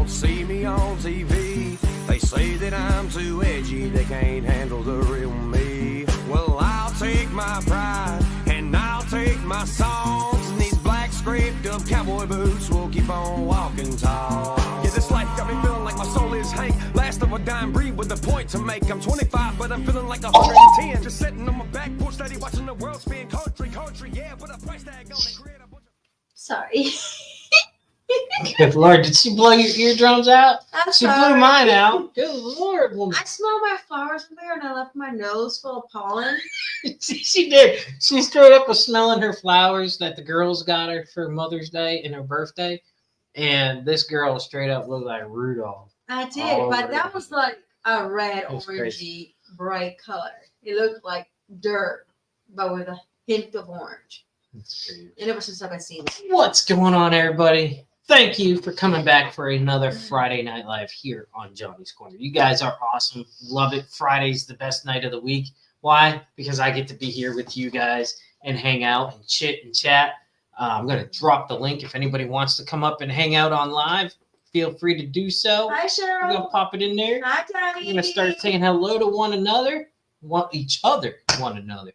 don't see me on TV. They say that I'm too edgy, they can't handle the real me. Well, I'll take my pride and I'll take my songs, and these black scraped up cowboy boots will keep on walking tall. Yeah, this life got me feeling like my soul is Hank, last of a dying breed with a point to make. I'm 25, but I'm feeling like 110, just sitting on my back porch, steady watching the world spin. Country, yeah, but a price tag on it. Sorry. Good Lord, did she blow your eardrums out? She blew mine out. Good Lord, woman. I smelled my flowers from there and I left my nose full of pollen. She did. She straight up was smelling her flowers that the girls got her for Mother's Day and her birthday. And this girl straight up looked like Rudolph. I did, but that was like a red, orangey, crazy. bright color. It looked like dirt, but with a hint of orange. That's crazy. And ever since I've seen it. What's going on, everybody? Thank you for coming back for another Friday Night Live here on Johnny's Corner. You guys are awesome. Love it. Friday's the best night of the week. Why? Because I get to be here with you guys and hang out and chit and chat. I'm going to drop the link. If anybody wants to come up and hang out on live, feel free to do so. Hi, Cheryl. I'm going to pop it in there. Hi, Daddy. We're going to start saying hello to one another. One another.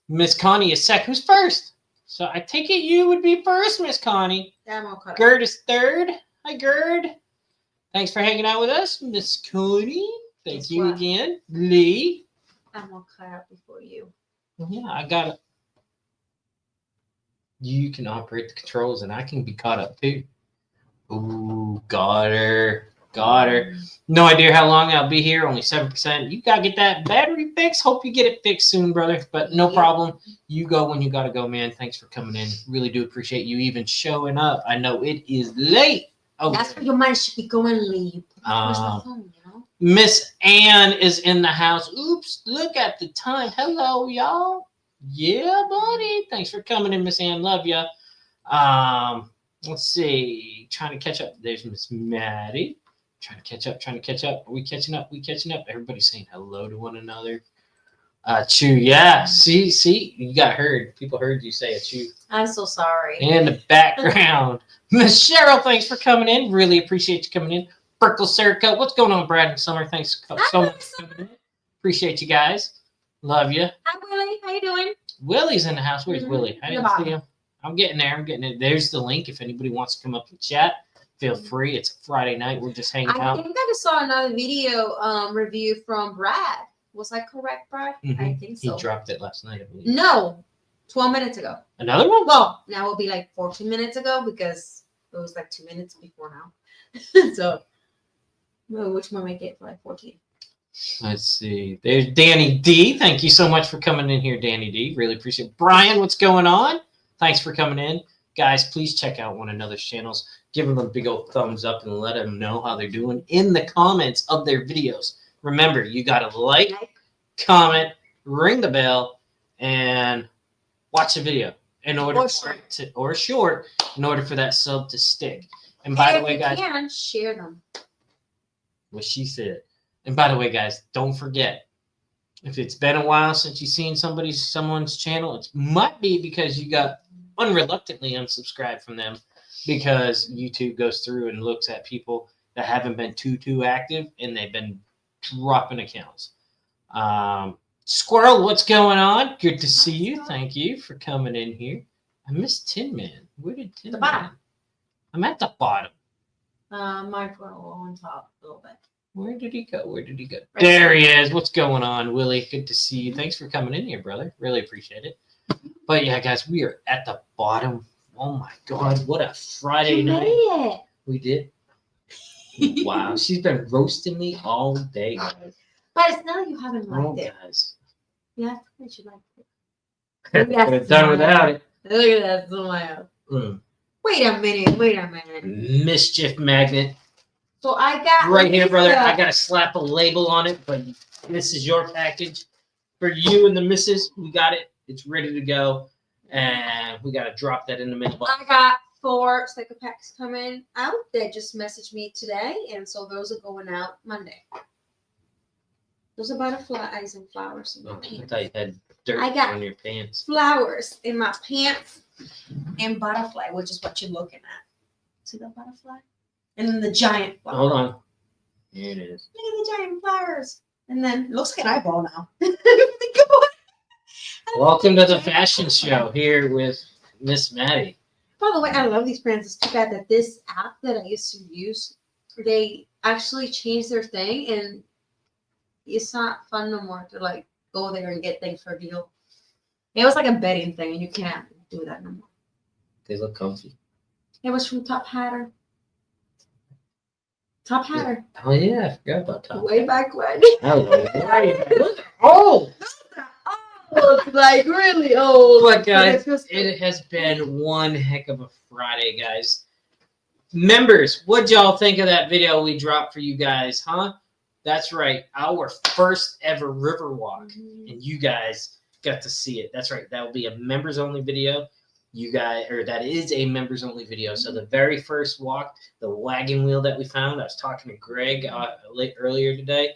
Miss Connie is second. Who's first? So I take it you would be first, Miss Connie. Yeah, I'm okay. Gerd is third. Hi, Gerd. Thanks for hanging out with us, Miss Connie. Thank you again. Lee. I'm gonna cut out before you. Yeah, I got it. You can operate the controls, and I can be caught up too. Ooh, got her. No idea how long I'll be here. Only 7%. You gotta get that battery fixed. Hope you get it fixed soon, brother. But no problem. You go when you gotta go, man. Thanks for coming in. Really do appreciate you even showing up. I know it is late. Oh, that's where your mind should be going, Lee. Where's the phone, you know? Miss Ann is in the house. Oops, look at the time. Hello, y'all. Yeah, buddy. Thanks for coming in, Miss Ann. Love ya. Let's see. Trying to catch up. There's Miss Maddie. Trying to catch up. Are we catching up? Everybody's saying hello to one another. Chew, yeah. See, you got heard. People heard you say it, Chew. I'm so sorry. In the background. Miss Cheryl, thanks for coming in. Really appreciate you coming in. Burkle Serica, what's going on, Brad and Summer? Thanks so much for coming in. Appreciate you guys. Love you. Hi, Willie. How you doing? Willie's in the house. Where's Willie? I didn't see him. I'm getting there. There's the link. If anybody wants to come up and chat, feel free. It's a Friday night. We're just hanging out. I think I just saw another video review from Brad. Was I correct, Brad? Mm-hmm. I think so. He dropped it last night, I believe. No, 12 minutes ago. Another one? Well, now it'll be like 14 minutes ago because it was like 2 minutes before now. So, which one make it for like 14? Let's see. There's Danny D. Thank you so much for coming in here, Danny D. Really appreciate it. Brian, what's going on? Thanks for coming in. Guys, please check out one another's channels. Give them a big old thumbs up and let them know how they're doing in the comments of their videos. Remember, you got to like, comment, ring the bell, and watch the video in order in order for that sub to stick. And by the way, guys, can share them. What she said. And by the way, guys, don't forget, if it's been a while since you've seen someone's channel, it might be because you got unreluctantly unsubscribed from them, because YouTube goes through and looks at people that haven't been too active and they've been dropping accounts. Squirrel, what's going on? Good to see you. Thank you for coming in here. I missed Tin Man. Where did Tin Man? Bottom. I'm at the bottom. Mine went on top a little bit. Where did he go? Right there he is. What's going on, Willie? Good to see you. Thanks for coming in here, brother. Really appreciate it. But yeah, guys, we are at the bottom. Oh my God, what a Friday night. Made it. We did. Wow, she's been roasting me all day. But it's not you haven't liked it. Guys. Yeah, I should like it. Could have done without it. Look at that smile. Wait a minute. Mischief magnet. So I got right here, brother. I got to slap a label on it, but this is your package for you and the missus. We got it. It's ready to go, and we got to drop that in the mailbox. I got 4 sticker packs coming out. They just messaged me today, and so those are going out Monday. Those are butterflies and flowers in my pants. I thought you had dirt on your pants. Flowers in my pants and butterfly, which is what you're looking at. See that butterfly? and then the giant flower. Hold on. Here it is. Look at the giant flowers. And then it looks like an eyeball now. Welcome to the fashion show here with Miss Maddy. By the way, I love these brands. It's too bad that this app that I used to use, they actually changed their thing, and it's not fun no more to like go there and get things for a deal. It was like a betting thing, and you can't do that no more. They look comfy. It was from Top Hatter. Top Hatter. Oh yeah, I forgot about Tom. Way back when. Oh, Oh, it's like really old. but guys, But it has been one heck of a Friday, guys. Members, what'd y'all think of that video we dropped for you guys, huh? That's right, our first ever river walk, and you guys got to see it. That's right, that will be a members only video. You guys, or that is a members only video. So the very first walk, the wagon wheel that we found, I was talking to Greg earlier today.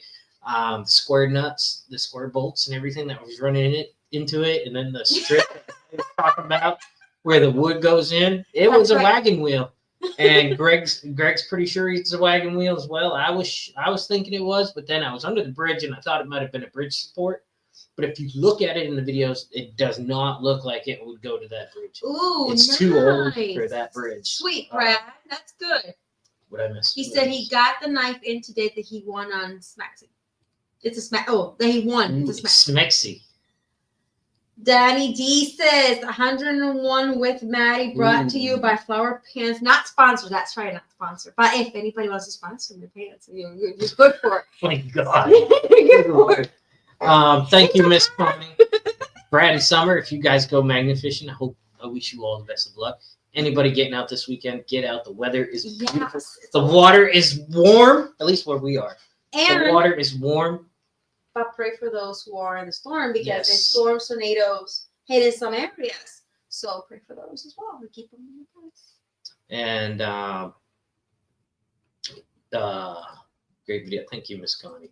Square nuts, the square bolts, and everything that was running into it, and then the strip that I was talking about where the wood goes in. It was a wagon wheel, and Greg's pretty sure it's a wagon wheel as well. I was thinking it was, but then I was under the bridge and I thought it might have been a bridge support. But if you look at it in the videos, it does not look like it would go to that bridge. Ooh, it's too old for that bridge. Sweet, Brad. That's good. What I missed? He said he got the knife in today that he won on Smaxy. It's a smack. Oh, that he won. It's a smack. Smexy. Danny D says 101 with Maddy, brought to you by Flower Pants. Not sponsored. That's right, not sponsored. But if anybody wants to sponsor your pants, you're good for it. Oh my God. You're good for it. Thank you, Miss Connie. Brad and Summer, if you guys go magnet fishing, I wish you all the best of luck. Anybody getting out this weekend, get out. The weather is beautiful. The water is warm, at least where we are. And the water is warm. but pray for those who are in the storm, because there's storms, tornadoes hit in some areas. So pray for those as well and keep them in your prayers. And great video. Thank you, Miss Connie.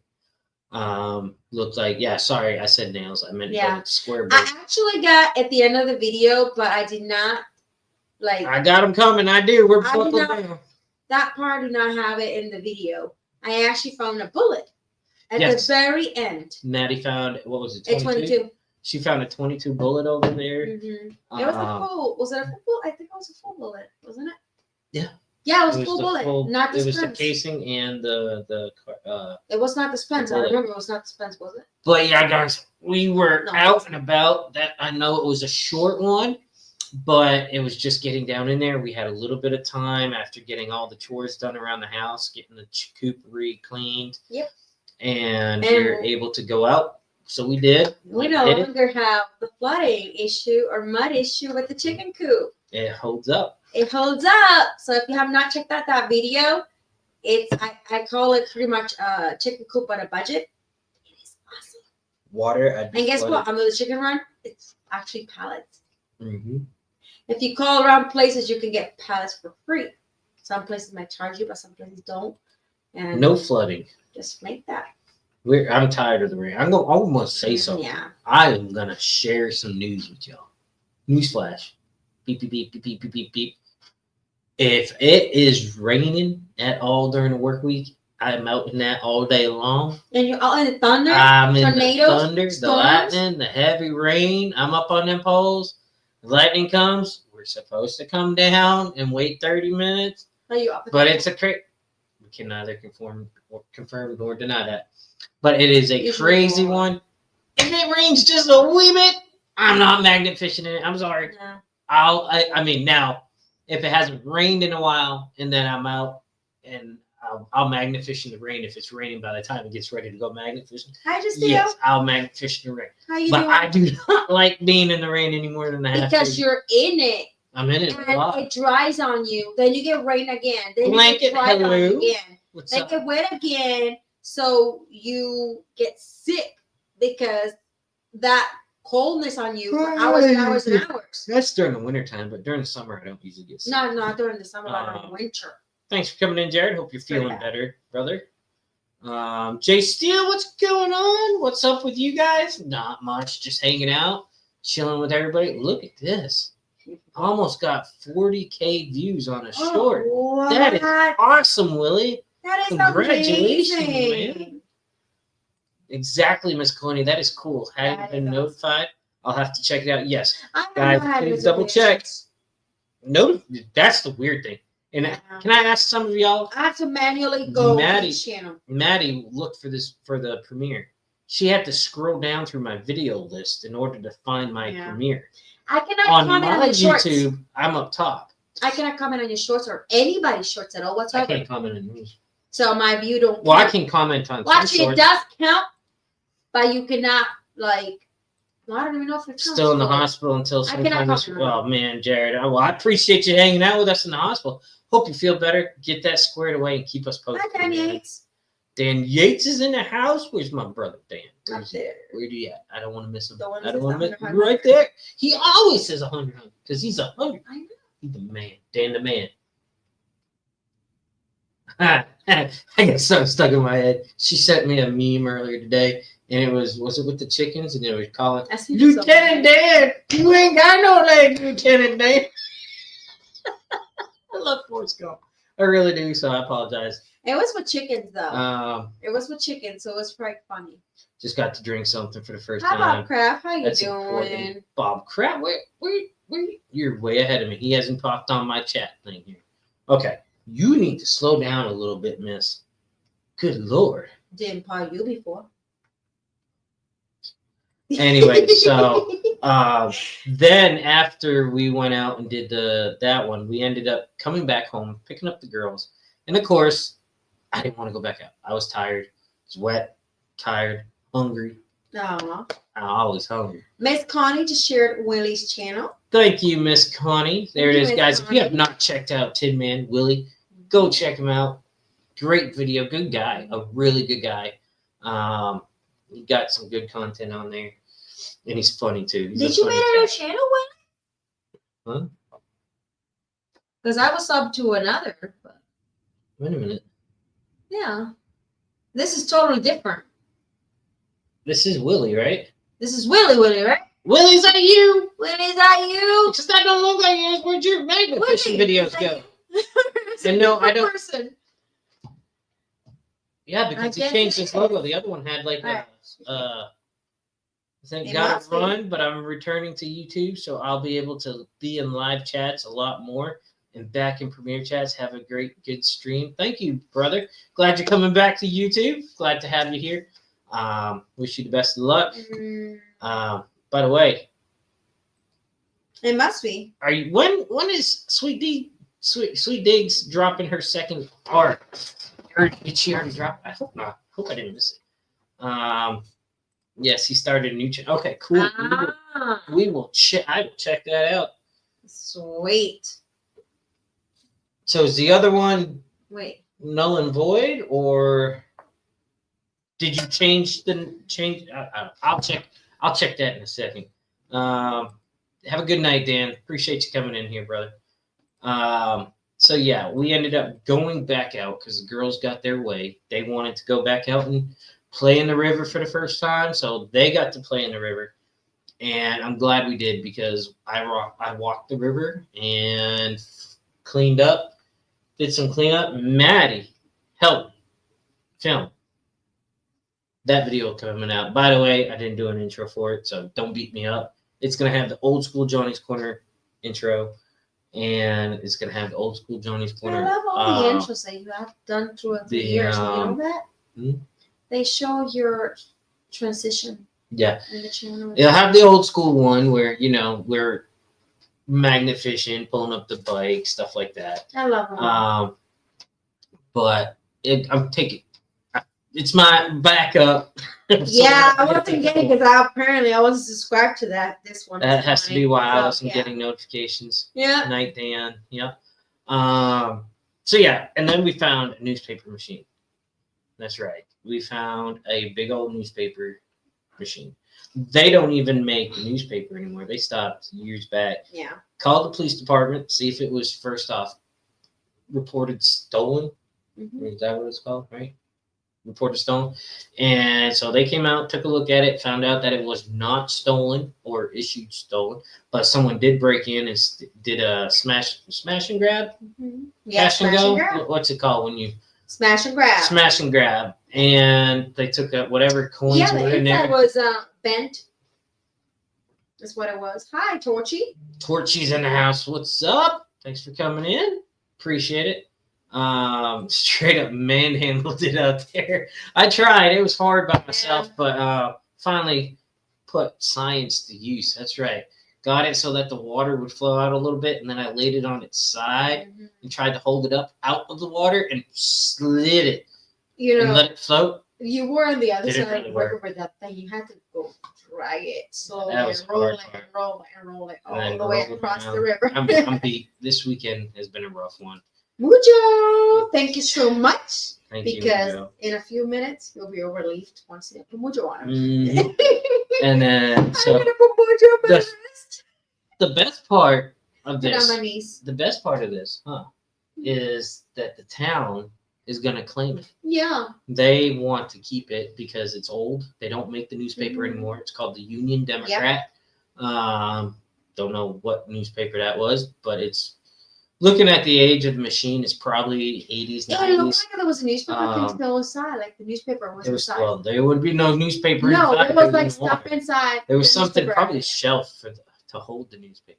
Looked like, sorry, I said nails. I meant square board. I actually got at the end of the video, but I did not I got them coming. I do. We're buckled down. That part, I do not have it in the video. I actually found a bullet at the very end. Maddie found, what was it? 22. She found a 22 bullet over there. Mm-hmm. It was a full. Was it a full bullet? I think it was a full bullet, wasn't it? Yeah. Yeah, it was full bullet. Not the It was Spence. the casing and the. It was not the Spence. I remember it was not the Spence, was it? But yeah, guys, we were out and about. That I know it was a short one, but it was just getting down in there. We had a little bit of time after getting all the chores done around the house, getting the coop re-cleaned. Yep. And we were able to go out. So we did. We no longer have the flooding issue or mud issue with the chicken coop. It holds up. It holds up. So if you have not checked out that video, it's I call it pretty much chicken coop on a budget. It is awesome. Water. And guess what? Under the chicken run, it's actually pallets. Mm-hmm. If you call around places, you can get pallets for free. Some places might charge you, but some places don't. And no flooding. Just make that. I'm tired of the rain. I'm gonna say something. Yeah. I am gonna share some news with y'all. Newsflash. Beep beep beep beep beep beep beep beep. If it is raining at all during the work week, I'm out in that all day long. And you're all in the thunder, I'm in tornadoes, the thunder, storms. the lightning, the heavy rain. I'm up on them poles. The lightning comes. We're supposed to come down and wait 30 minutes. Are you up? But it's a crazy. We can neither confirm nor deny that. But it is a crazy one. If it rains just a wee bit, I'm not magnet fishing in it. I'm sorry. No. I mean, now, if it hasn't rained in a while, and then I'm out, and I'll magnet fish in the rain if it's raining by the time it gets ready to go magnet fishing. Hi, just yes, I'll magnet fish in the rain. How you but doing? I do not like being in the rain any more than I have to. Because you're in it. I'm in it a lot. And it dries on you. Then you get rain again. Then Blanket, you get dry hello. on you again. What's Then up? get wet again. So you get sick because that coldness on you for hours and hours and hours. That's during the wintertime, but during the summer, I don't usually get sick. No, not during the summer, but during winter. Thanks for coming in, Jared. Hope you're feeling better, brother. Jay Steele, what's going on? What's up with you guys? Not much. Just hanging out, chilling with everybody. Look at this. Almost got 40K views on a short. What? That is awesome, Willie. That is Congratulations, amazing. man. Exactly, Miss Clooney. That is cool. Hadn't That been is notified. I'll have to check it out. Yes. I don't Guys, know how to please use double check. notifications. No, that's the weird thing. And can I ask some of y'all? I have to manually go to Maddie- each channel. Maddie looked for this for the premiere. She had to scroll down through my video list in order to find my Yeah. premiere. I cannot On comment on my your shorts. YouTube, I'm up top. I cannot comment on your shorts or anybody's shorts at all I whatsoever. can't comment on yours. So my view don't Well, I count. can comment on some Watch, it shorts. does count, but you cannot like. Well, I don't even know if it counts. Still in the but- hospital until I cannot sometime this week. comment on Oh man, Jared. Well, I appreciate you hanging out with us in the hospital. Hope you feel better. Get that squared away and keep us posted. Hi, Dan man. Yates. Dan Yates is in the house. Where's my brother Dan? Up Where's he? there. Where do you at? I don't want to miss him. The one I that don't says want to miss 100. right there. He always says 100 because he's 100. I know. He's the man. Dan the man. I got something stuck in my head. She sent me a meme earlier today, and it was it with the chickens? And it was calling I see Lieutenant Dan. You ain't got no legs, Lieutenant Dan. I love Forrest Gump. I really do. So I apologize. It was with chickens though. It was with chickens, so it was quite funny. Just got to drink something for the first Hi, time. Bob Kraft. How you That's doing? important. Bob Crap, where you're way ahead of me. He hasn't popped on my chat thing here. Okay, you need to slow down a little bit, miss. Good Lord. Didn't paw you before. Anyway, so then after we went out and did that one, we ended up coming back home, picking up the girls, and of course, I didn't want to go back out. I was tired, it's wet, tired, hungry. Aw. I'm always hungry. Miss Connie just shared Willie's channel. Thank you, Miss Connie. There it Thank is, you, Miss guys. If you have Connie. not checked out Tin Man Willie, go check him out. Great video, good guy, a really good guy. He got some good content on there, and he's funny too. He's Did a you funny make a new cat. channel, Willie? Huh? Because I was sub to another. But Wait a minute. yeah. This is totally different. This is Willie, right? This is Willie, right? Willie, is that you? Willie, is that you? Because that don't look like you. Where'd your magnet fishing videos go? And no, I don't. Person. Yeah, because he guess changed it his is. logo. The other one had like Alright. I think It got must it be. run, but I'm returning to YouTube, so I'll be able to be in live chats a lot more and back in Premiere chats. Have a great, good stream. Thank you, brother. Glad you're coming back to YouTube. Glad to have you here. Wish you the best of luck. By the way, It must be. are you when is Sweet Diggs dropping her second part? Or did she already drop? I hope not. Hope I didn't miss it. Yes, he started a new channel. Okay, cool. Ah, We will check. I will check that out. sweet. So is the other one Wait. null and void, or did you change? I'll check. I'll check that in a second. Have a good night, Dan. Appreciate you coming in here, brother. So yeah, we ended up going back out because the girls got their way. They wanted to go back out and play in the river for the first time, so they got to play in the river. And I'm glad we did because I walked the river and cleaned up, did some cleanup. Maddie helped film. That video coming out. By the way, I didn't do an intro for it, so don't beat me up. It's going to have the old school Johnny's Corner intro, and it's going to have the old school Johnny's Corner. I love all the intros that you have done throughout the years. You know that? Hmm? They show your transition Yeah. in the channel. It'll have the old school one where, we're magnet fishing, pulling up the bike, stuff like that. I love them. But it's my backup. Yeah, I wasn't getting because I wasn't subscribed to this one. That has to be why I So, wasn't yeah. getting notifications. Yeah. Night, Dan. Yep. So yeah, and then we found a newspaper machine. That's right. We found a big old newspaper machine. They don't even make newspaper anymore. They stopped years back. Yeah. Called the police department, see if it was first off reported stolen. Mhm. Is that what it's called, right? reported stolen. And so they came out, took a look at it, found out that it was not stolen or issued stolen, but someone did break in and did a smash and grab, Yeah, cash and smash go. and grab. What's it called when you Smash and grab. smash and grab? And they took whatever coins Yeah, were the in inside there. was bent. That's what it was. Hi, Torchy. Torchy's in the house. What's up? Thanks for coming in. Appreciate it. Straight up manhandled it out there. I tried. It was hard by myself, but finally put science to use. That's right. Got it so that the water would flow out a little bit, and then I laid it on its side and tried to hold it up out of the water and slid it and let it float. You were on the other Didn't side really of the work. river with that thing. You had to go drag it slowly That was and roll hard it part. and roll it and roll it And then all the way roll it across around. the river. I'm beat. This weekend has been a rough one. Mucho! Thank you so much. Thank Because you. in a few minutes, you'll be overleafed once again. Mucho on it. Mhm. And then, I'm so gonna put mucho on my the- wrist. the best part of Put it on this, my knees. the best part of this, is that the town is going to claim it. Yeah. They want to keep it because it's old. They don't make the newspaper Mhm. anymore. It's called the Union Democrat. Don't know what newspaper that was, but it's looking at the age of the machine. It's probably 80s, It looked 90s. like there was a newspaper thing Um, still inside. Like the newspaper was There was, inside. well, there would be no newspaper No, inside. there was in like the stuff water. inside. There was the something, newspaper. probably a shelf to hold the newspaper.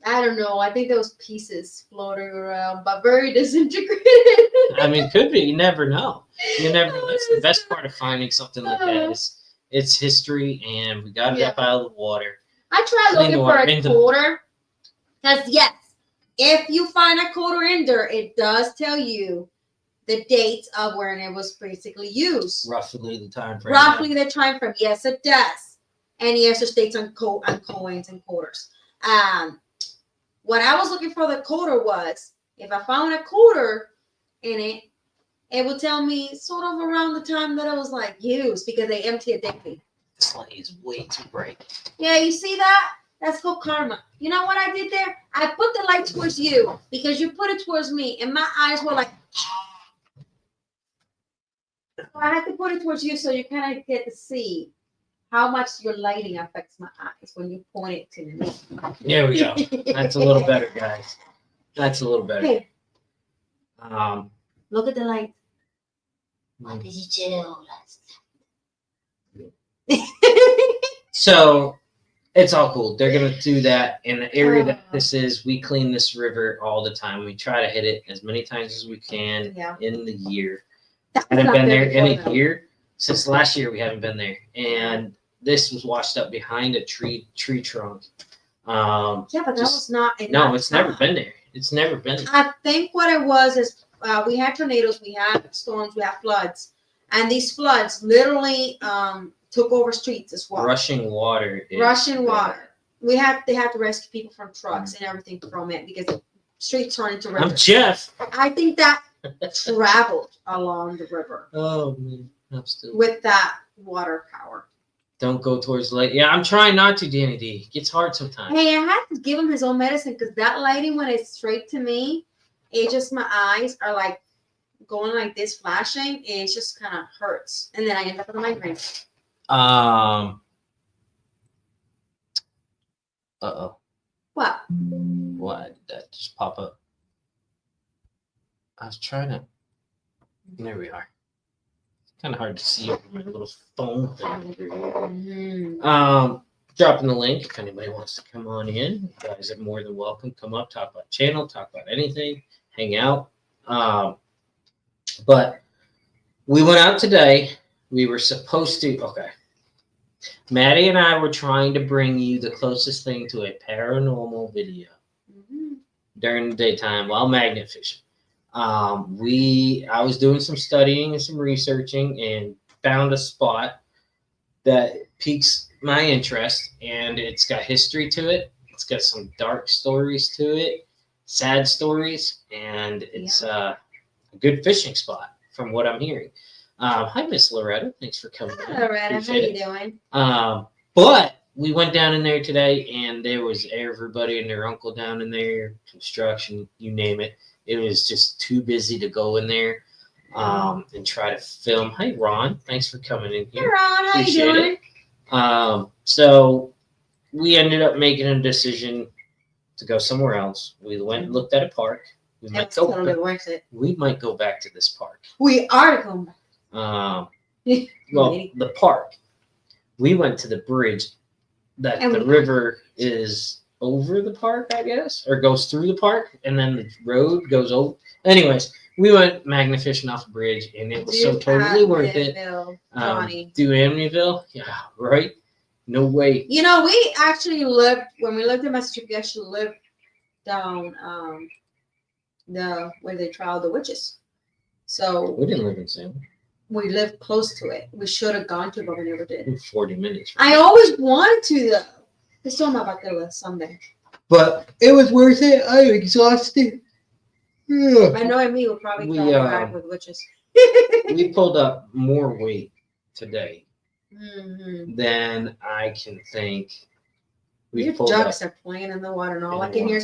I don't know. I think there was pieces floating around, but very disintegrated. I mean, could be. You never know. You never know. Oh, That's the best part of finding something like that is it's history, and we got it up out of the water. I tried Clean looking the for water a into- quarter. Because, yes, if you find a quarter in there, it does tell you the dates of when it was basically used. Roughly the time frame. Roughly the time frame. Yes, it does. And yes, it states on coins and quarters. What I was looking for the quarter was, if I found a quarter in it, it would tell me sort of around the time that it was like used because they empty it daily. This light is way too bright. Yeah, you see that? That's called karma. You know what I did there? I put the light towards you because you put it towards me, and my eyes were like. So I had to put it towards you so you kind of get to see how much your lighting affects my eyes when you point it to me. There we go. That's a little better, guys. That's a little better. Hey, Um, look at the light. What did you do last night? So it's all cool. They're gonna do that in the area that this is. We clean this river all the time. We try to hit it as many times as we can in the year. Haven't been there in a year. Since last year, we haven't been there, and this was washed up behind a tree trunk. Yeah, but that was not. No, it's never been there. It's never been there. I think what it was is we had tornadoes, we had storms, we had floods, and these floods literally took over streets as well. Rushing water. Rushing water. They had to rescue people from trucks and everything from it because the streets turned into rivers. I'm Jeff. I think that traveled along the river Oh man, I'm still. with that water power. Don't go towards the lake. Yeah, I'm trying not to, Danny D. It gets hard sometimes. Hey, I had to give him his own medicine because that lighting, when it's straight to me, it just, my eyes are like going like this, flashing, and it just kind of hurts. And then I end up with a migraine. Uh-oh. What? Why did that just pop up? I was trying to. There we are. It's kind of hard to see over my little phone thing. Mm-hmm. Dropping the link if anybody wants to come on in. You guys are more than welcome. Come up, talk about channel, talk about anything, hang out. But we went out today. We were supposed to. Okay. Maddy and I were trying to bring you the closest thing to a paranormal video during the daytime while magnet fishing. I was doing some studying and some researching and found a spot that piques my interest, and it's got history to it. It's got some dark stories to it, sad stories, and it's a good fishing spot from what I'm hearing. Hi, Miss Loretta. Thanks for coming. Hi, Loretta. How Appreciate you doing? But we went down in there today, and there was everybody and their uncle down in there, construction, you name it. It was just too busy to go in there. and try to film. Hi, Ron. Thanks for coming in Hey, here. Ron, how you Appreciate doing? it. So we ended up making a decision to go somewhere else. We went and looked at a park. We might It's go. totally worth it. We might go back to this park. We are going back. Well, Maybe. the park. We went to the bridge that And the we- river is over the park, I guess, or goes through the park, and then the road goes over. Anyways, we went magna fishing off the bridge, and it was so totally worth it. Johnny. Do Amityville? Yeah, right? No way. You know, we actually lived when we lived in Massachusetts. We actually lived down the where they trial the witches. So We didn't live in Salem. we lived close to it. We should have gone to, but we never did. 40 minutes. I always wanted to though. It's still on my bucket list someday. But it was worth it. I'm exhausted. I know and me will probably We, come back with witches. We pulled up more weight today Mm-hmm. than I can think. We Your pulled up ducks are playing in the water and all I in can the hear.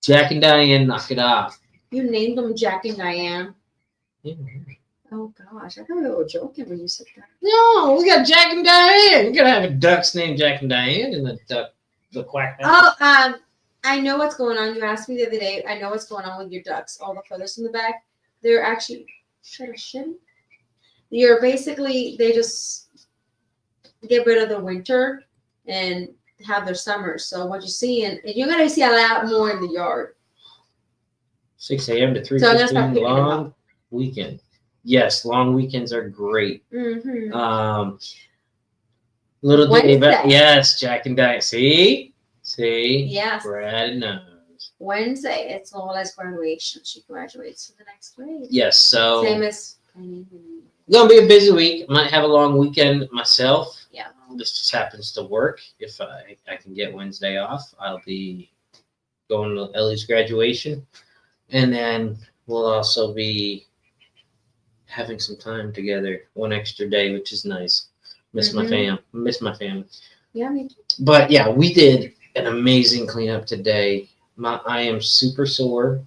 Jack and Diane, knock it off. You named them Jack and Diane. Yeah. Oh gosh, I thought we were joking when you said that. No, we got Jack and Diane. You gotta have a ducks named Jack and Diane and the quack. Oh, I know what's going on. You asked me the other day. I know what's going on with your ducks. All the feathers in the back. They're actually shit. You're basically they just get rid of the winter and have their summers. So what you see and you're gonna see a lot more in the yard. 6 a.m. to So I'm gonna start 3:15 picking them long weekend. Yes, long weekends are great. Mm-hmm. Little Dave, Wednesday. yes, Jack and Diane. See, Yes. Brad knows. Wednesday, it's Lola's graduation. She graduates to the next grade. Yes, so Same as Penny. gonna be a busy week. Might have a long weekend myself. Yeah. This just happens to work. If I can get Wednesday off, I'll be going to Ellie's graduation, and then we'll also be having some time together, one extra day, which is nice. Miss my family. Yeah, me too. But yeah, we did an amazing cleanup today. I am super sore.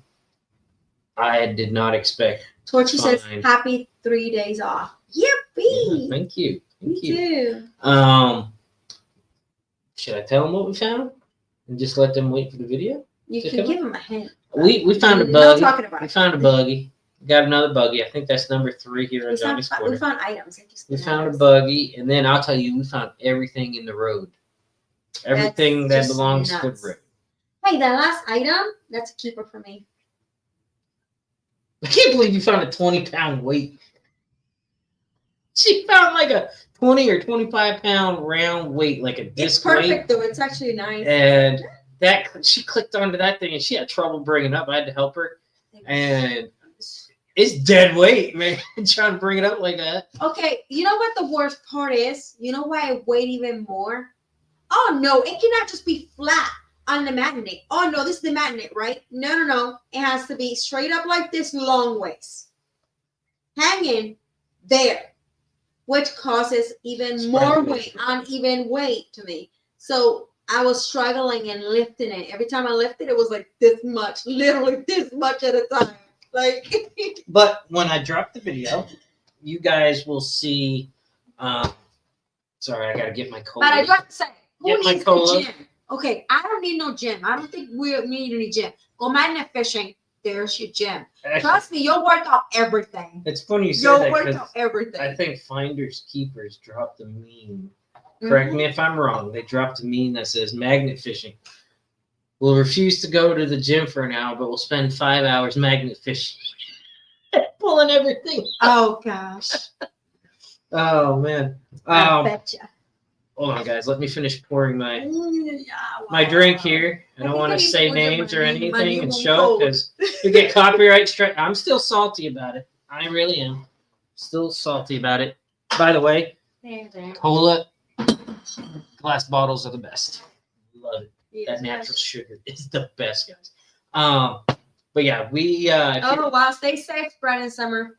I did not expect. Torchy says, Fine. happy 3 days off. Yeah, Yippee! thank you. Me Thank you. too. Should I tell them what we found and just let them wait for the video? You to can come give him a hint. We found a No buggy. talking about We it. found a buggy. Got another buggy. I think that's number 3 here on We Johnny's found, Corner. items. We found a buggy, and then I'll tell you, we found everything in the road. Everything that just belongs to nuts. the road. Hey, that last item, that's a keeper for me. I can't believe you found a 20-pound weight. She found like a 20 or 25-pound round weight, like a It's disc weight. perfect though. It's actually nice. And that she clicked onto that thing, and she had trouble bringing it up. I had to help her, and it's dead weight, man. Trying to bring it up like that. Okay, you know what the worst part is? You know why I weigh even more? Oh no, it cannot just be flat on the magnet. Oh no, this is the magnet, right? No. It has to be straight up like this, long ways. Hanging there, which causes even more weight, uneven weight to me. So I was struggling and lifting it. Every time I lifted, it was like this much, literally this much at a time. Like, But when I drop the video, you guys will see. Sorry, I gotta get my cola. but I do have to say, who Get my needs cola. the gym? Okay, I don't need no gym. I don't think we need any gym. Go magnet fishing. There's your gym. Trust me, you'll work out everything. It's funny you say You'll that work 'cause out everything. I think Finders Keepers dropped a meme. Correct me if I'm wrong. They dropped a meme that says magnet fishing. We'll refuse to go to the gym for an hour, but we'll spend 5 hours magnet fishing. Pulling everything. Oh gosh. Oh man. I betcha. Hold on, guys. Let me finish pouring my Yeah, my wow. drink here. I I don't think want I to need say to order names or my anything and new show coat. because we get copyright strike. I'm still salty about it. I really am. Still salty about it. By the way, There. cola glass bottles are the best. Love it. Yes, That natural yes. sugar is the best, guys. But yeah, we. Oh wow! Stay safe, Brad and Summer.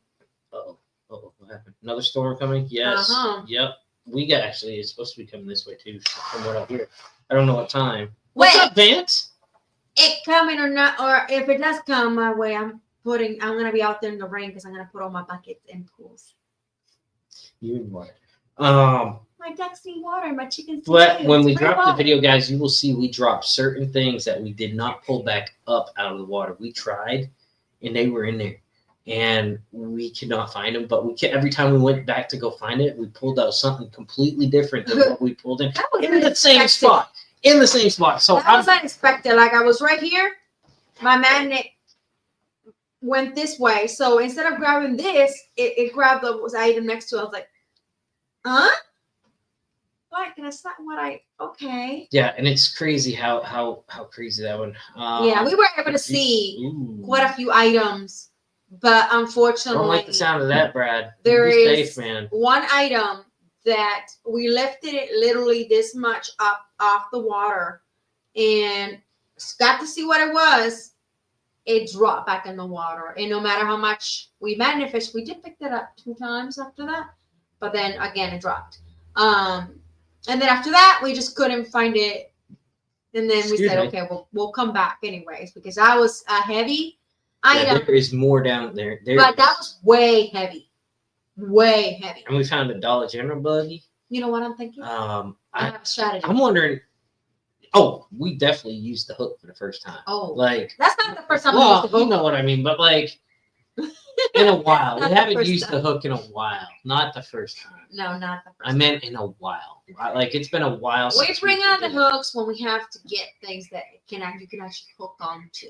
Oh, what happened? Another storm coming? Yes. Uh-huh. Yep. We got actually. It's supposed to be coming this way too, from what I hear. I don't know what time. Wait. What's up, Vance? It coming or not, or if it does come my way, I'm I'm gonna be out there in the rain because I'm gonna put all my buckets in pools. You and what? My ducks need water. My chickens. But need when It's we free drop the water. video, guys, you will see we dropped certain things that we did not pull back up out of the water. We tried, and they were in there, and we could not find them. But every time we went back to go find it, we pulled out something completely different than what we pulled in. That was In the same unexpected. spot. In the same spot. So That was unexpected. Like I was right here, my magnet went this way. So instead of grabbing this, it grabbed the item next to it. I was like, huh? Like that's not what I okay. yeah, and it's crazy how crazy that one. Yeah, we were able to see Ooh. quite a few items, but I unfortunately, don't like the sound of that, Brad. there Be is safe, man. one item that we lifted it literally this much up off the water and got to see what it was. It dropped back in the water, and no matter how much we magnified, we did pick it up 2 times after that, but then again it dropped. And then after that, we just couldn't find it. And then we said, okay, we'll come back anyways, because that was a heavy item. Yeah, there is more down there. But that was way heavy. Way heavy. And we found a Dollar General buggy. You know what I'm thinking? I have a strategy. I'm wondering. Oh, we definitely used the hook for the first time. Oh, like that's not the first time we well, used the you hook. know what I mean. But like in a while, Not we the haven't first used time. the hook in a while. Not the first time. No, not the first I meant in a while. Like it's been a while. We since bring out the did it. hooks when we have to get things that you can actually hook on to.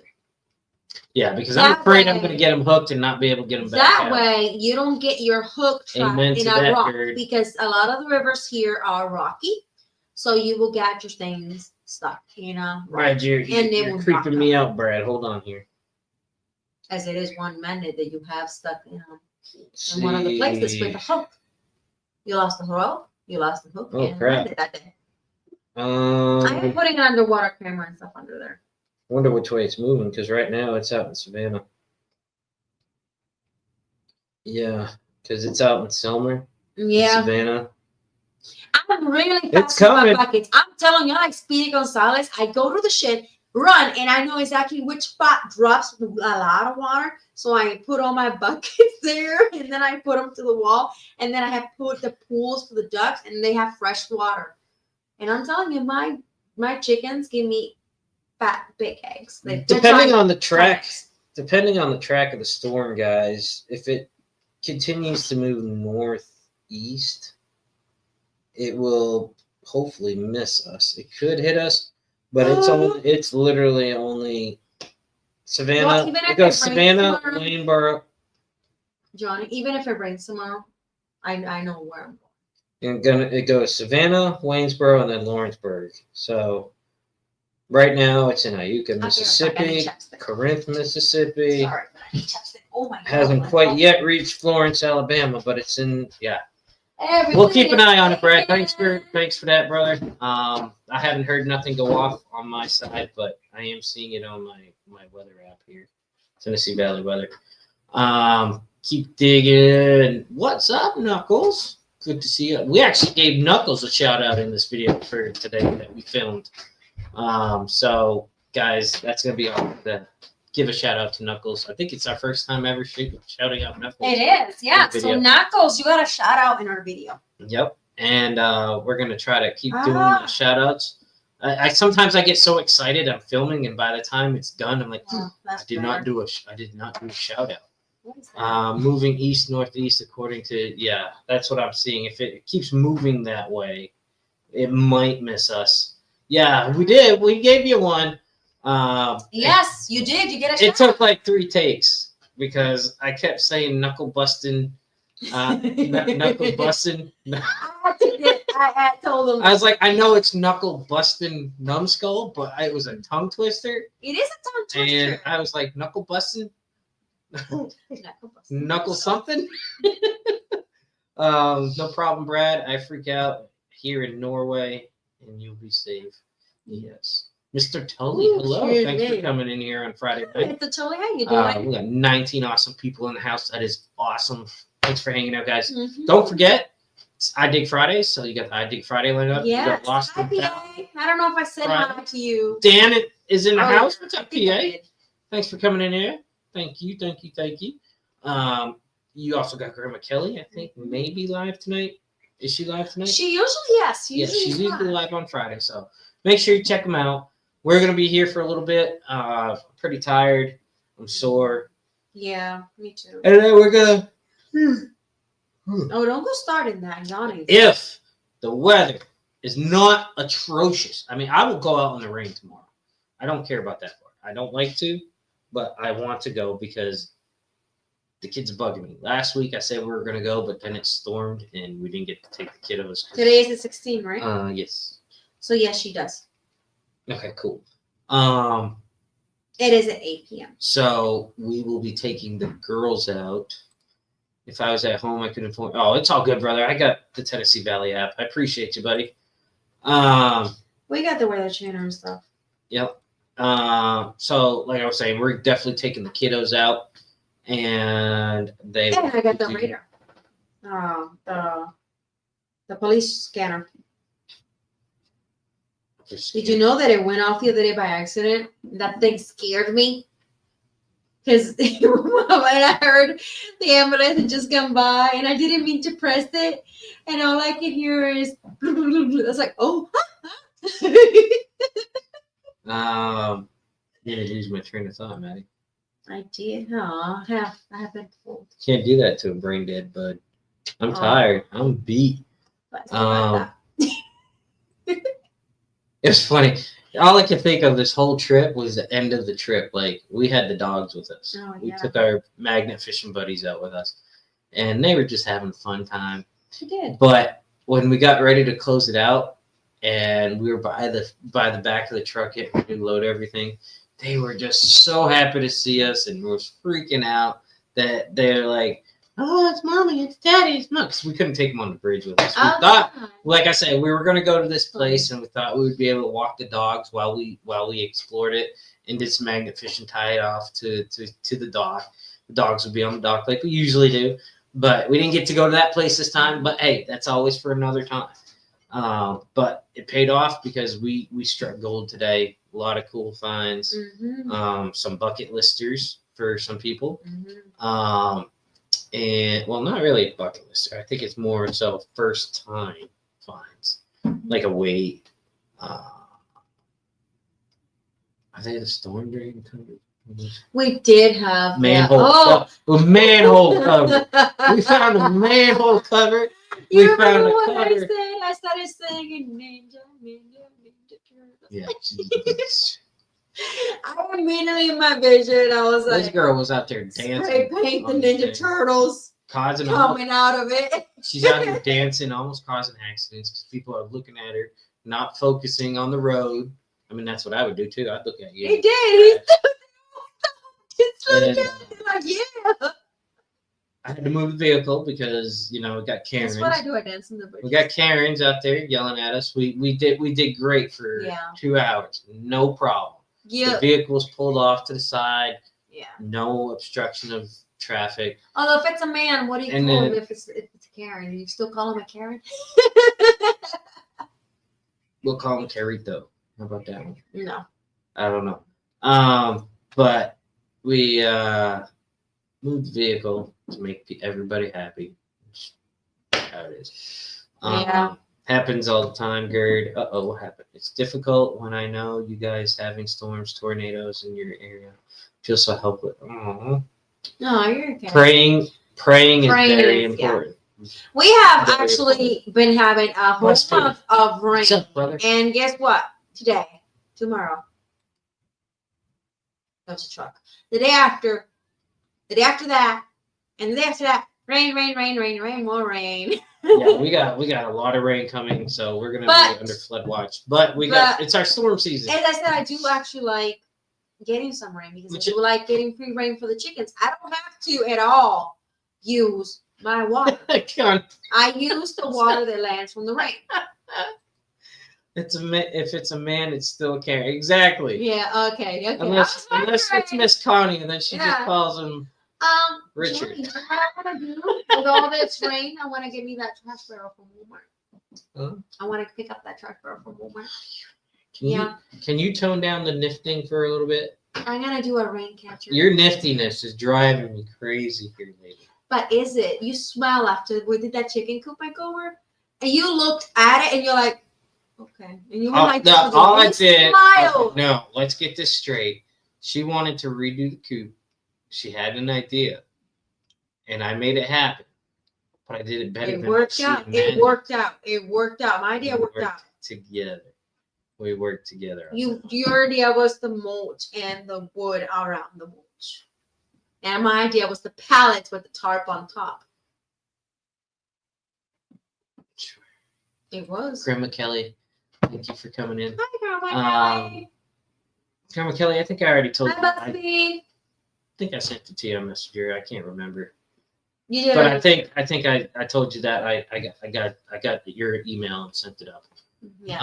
Yeah, because I'm That afraid I'm way- going to get them hooked and not be able to get them back That out. way, you don't get your hook trapped Amen in to a that, rock bird. because a lot of the rivers here are rocky, so you will get your things stuck in a rock. Brad, you're they will creeping knock me out. out, Brad. Hold on here. As it is one magnet that you have stuck in one of the places with the hook. You lost the rope, you lost the hook, Oh, and crap. magnet that day. I am putting an underwater camera and stuff under there. Wonder which way it's moving because right now it's out in Savannah. Yeah, because it's out in Selmer, Yeah. Savannah. I'm really It's fast with my coming. buckets. I'm telling you, like Speedy Gonzalez, I go to the shit, run, and I know exactly which spot drops a lot of water. So I put all my buckets there, and then I put them to the wall, and then I have put the pools for the ducks, and they have fresh water. And I'm telling you, my chickens give me fat, big eggs. Depending on the track, eggs. depending on the track of the storm, guys, if it continues to move northeast, it will hopefully miss us. It could hit us, but it's literally only Savannah. Well, even if it goes it rains Savannah, tomorrow- Waynesboro, Johnny, even if it rains tomorrow, I know where I'm going. and it goes Savannah, Waynesboro, and then Lawrenceburg. So right now it's in Iuka, Mississippi, Corinth, Mississippi. Sorry, but I need chapstick. Oh my god. Hasn't quite yet reached Florence, Alabama, but it's in. Yeah, Everything we'll keep an is eye on it, Brad. taken. Thanks for that, brother. I haven't heard nothing go off on my side, but I am seeing it on my weather app here, Tennessee Valley weather. Keep digging. What's up, Knuckles? Good to see you. We actually gave Knuckles a shout out in this video for today that we filmed. So guys, that's gonna be all. Give a shout out to Knuckles. I think it's our first time ever shouting out Knuckles. It is, yeah. Good So video. Knuckles, you got a shout out in our video. Yep. And we're gonna try to keep doing Ah. shout outs. I sometimes I get so excited I'm filming, and by the time it's done, I'm like, Oh, I that's did better. not do a shout out. What is that? Moving east northeast according to that's what I'm seeing. If it keeps moving that way, it might miss us. Yeah, we did. We gave you one. Yes, you did. You get a shout It took like 3 takes because I kept saying knuckle busting, knuckle busting. I told him I was like, I know it's knuckle busting numbskull, but it was a tongue twister, it is a tongue and twister. I was like knuckle busting, Knuckle knuckle something. No problem, Brad. I freak out here in Norway, and you'll be safe. Yes, Mr. Tully. Ooh, Hello, cute thanks for name. coming in here on Friday night. It's a Tully. How you doing? We got 19 awesome people in the house. That is awesome. Thanks for hanging out, guys. Mhm. Don't forget, it's I Dig Fridays, so you got the I Dig Friday lined up. You Yes. got Lost Hi, in Town. PA. I don't know if I said Friday. hi to you. Dan is in the Oh, house. yeah. What's up, I think I PA? did. Thanks for coming in here. Thank you. You also got Grandma Kelly, I think, maybe live tonight. Is she live tonight? She usually, yes. Yeah, Usually she's is usually live. live on Friday. So make sure you check them out. We're going to be here for a little bit. Pretty tired. I'm sore. Yeah, me too. And then we're going to... Oh, don't go starting that. Yawning. If the weather is not atrocious, I mean, I will go out in the rain tomorrow. I don't care about that part. I don't like to, but I want to go because the kids bugging me. Last week I said we were going to go, but then it stormed and we didn't get to take the kiddos. Today is the 16th, right? Yes. So yes, she does. Okay, cool. It is at 8 p.m. So we will be taking the girls out. If I was at home, I could inform. Oh, it's all good, brother. I got the Tennessee Valley app. I appreciate you, buddy. We got the weather channel and stuff. Yep. So like I was saying, we're definitely taking the kiddos out, and they. And I got the radar. The police scanner. Did you know that it went off the other day by accident? That thing scared me. Because when I heard the ambulance had just come by and I didn't mean to press it, and all I could hear is, I was like, oh. You didn't lose my train of thought, Maddie. I did. Oh, I have been fooled. Can't do that to a brain dead bud. I'm tired. I'm beat. It's funny. All I could think of this whole trip was the end of the trip. Like, we had the dogs with us. Oh, We yeah. took our magnet fishing buddies out with us, and they were just having a fun time. She did. But when we got ready to close it out, and we were by the back of the truck getting ready to load everything, they were just so happy to see us and was freaking out that they're like, "Oh, it's mommy, it's daddy, it's mom." 'Cause we couldn't take them on the bridge with us. We thought, like I said, we were going to go to this place, and we thought we would be able to walk the dogs while we explored it and did some magnet fishing, tie it off to the dock. The dogs would be on the dock like we usually do, but we didn't get to go to that place this time. But hey, that's always for another time. But it paid off because we struck gold today. A lot of cool finds. Mm-hmm. Some bucket listers for some people. Mm-hmm. And well, not really a bucket lister. I think it's more so first time finds, like a weight. Are they the storm drain cover? We did have Manhole. Manhole cover. We found a manhole cover. You We found remember a what cover. I said? I started singing Ninja, Ninja, Ninja Turtles. Yeah. I immediately in my vision, I was This like, girl was out there dancing. spray paint the on Ninja thing, Turtles causing coming out of it. She's out here dancing, almost causing accidents because people are looking at her, not focusing on the road. I mean, that's what I would do too. I'd look at you. He did. Just And, like, yeah. I had to move the vehicle because we got Karens. That's what I do. I dance in the bush. We got Karens out there yelling at us. We did great for 2 hours, no problem. Yeah. The vehicle was pulled off to the side. Yeah. No obstruction of traffic. Although if it's a man, what do you And call then- him if it's a Karen? Do you still call him a Karen? We'll call him Carito. How about that one? No. I don't know. But we moved the vehicle to make everybody happy. How it is. Yeah. Happens all the time, Gerd. What happened? It's difficult when I know you guys having storms, tornadoes in your area. Feel so helpless. Aww. No, you're okay. Praying is very is, important. We have Very actually been having a whole What's good? month of rain. What's up, brother? And guess what? Today, tomorrow, there's a truck. The day after that, and the day after that, rain, more rain. Yeah, we got a lot of rain coming, so we're gonna be under flood watch. But it's our storm season. As I said, I do actually like getting some rain because I do like getting free rain for the chickens. I don't have to at all use my water. I use the water that lands from the rain. If it's a man, it's still a Karen. Exactly. Yeah. Okay. Unless it's Miss Connie, and then she just calls him Richard. You know what I want to do with all this rain? I want to get me that trash barrel from Walmart. Huh? I want to pick up that trash barrel from Walmart. Can you tone down the nifting for a little bit? I'm gonna do a rain catcher. Your niftiness is driving me crazy here lately. But is it? You smile after we did that chicken coop makeover, and you looked at it and you're like, okay. And you were like, No, all I you did. smiled. No, let's get this straight. She wanted to redo the coop. She had an idea, and I made it happen. But I did it better. It than worked she out. imagined. It worked out. It worked out. My idea worked out. Together. We worked together. Your idea was the mulch and the wood around the mulch, and my idea was the pallets with the tarp on top. It was. Grandma Kelly, thank you for coming in. Hi, Grandma Kelly. Grandma Kelly, I think I already told you. Hi, I Bugsy. think I sent it to you on Messenger. I can't remember. You did. But I think I told you that I got your email and sent it up. Yes.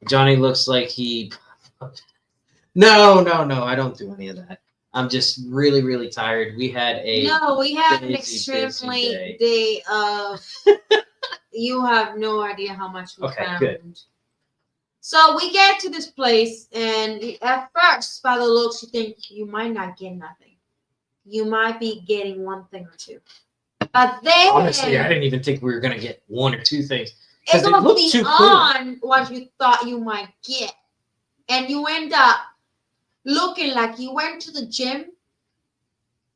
Johnny looks like he. No, I don't do any of that. I'm just really, really tired. We had an busy extremely day. day of. You have no idea how much we Okay, found. good. So we get to this place, and at first, by the looks, you think you might not get nothing. You might be getting one thing or two. But then, Honestly, I didn't even think we were gonna get one or two things. it It goes looked too cool. beyond what you thought you might get. And you end up looking like you went to the gym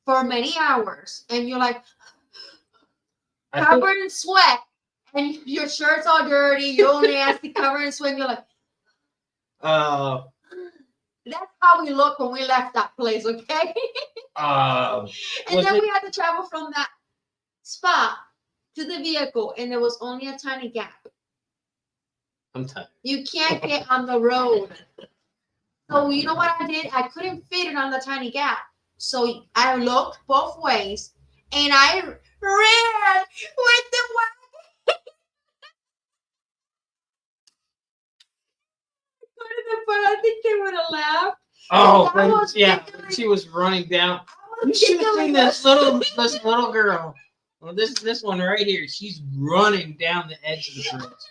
for many hours, and you're like covered in sweat, and your shirt's all dirty, you're all nasty, covered in sweat, and you're like, that's how we look when we left that place, okay? And then we had to travel from that spot to the vehicle, and there was only a tiny gap. I'm tired. You can't get on the road. So you know what I did? I couldn't fit it on the tiny gap. So I looked both ways, and I ran with the wagon. But I think they would have laughed. Oh, yeah. She was running down. You should have seen this little girl. Well, this one right here. She's running down the edge of the bridge,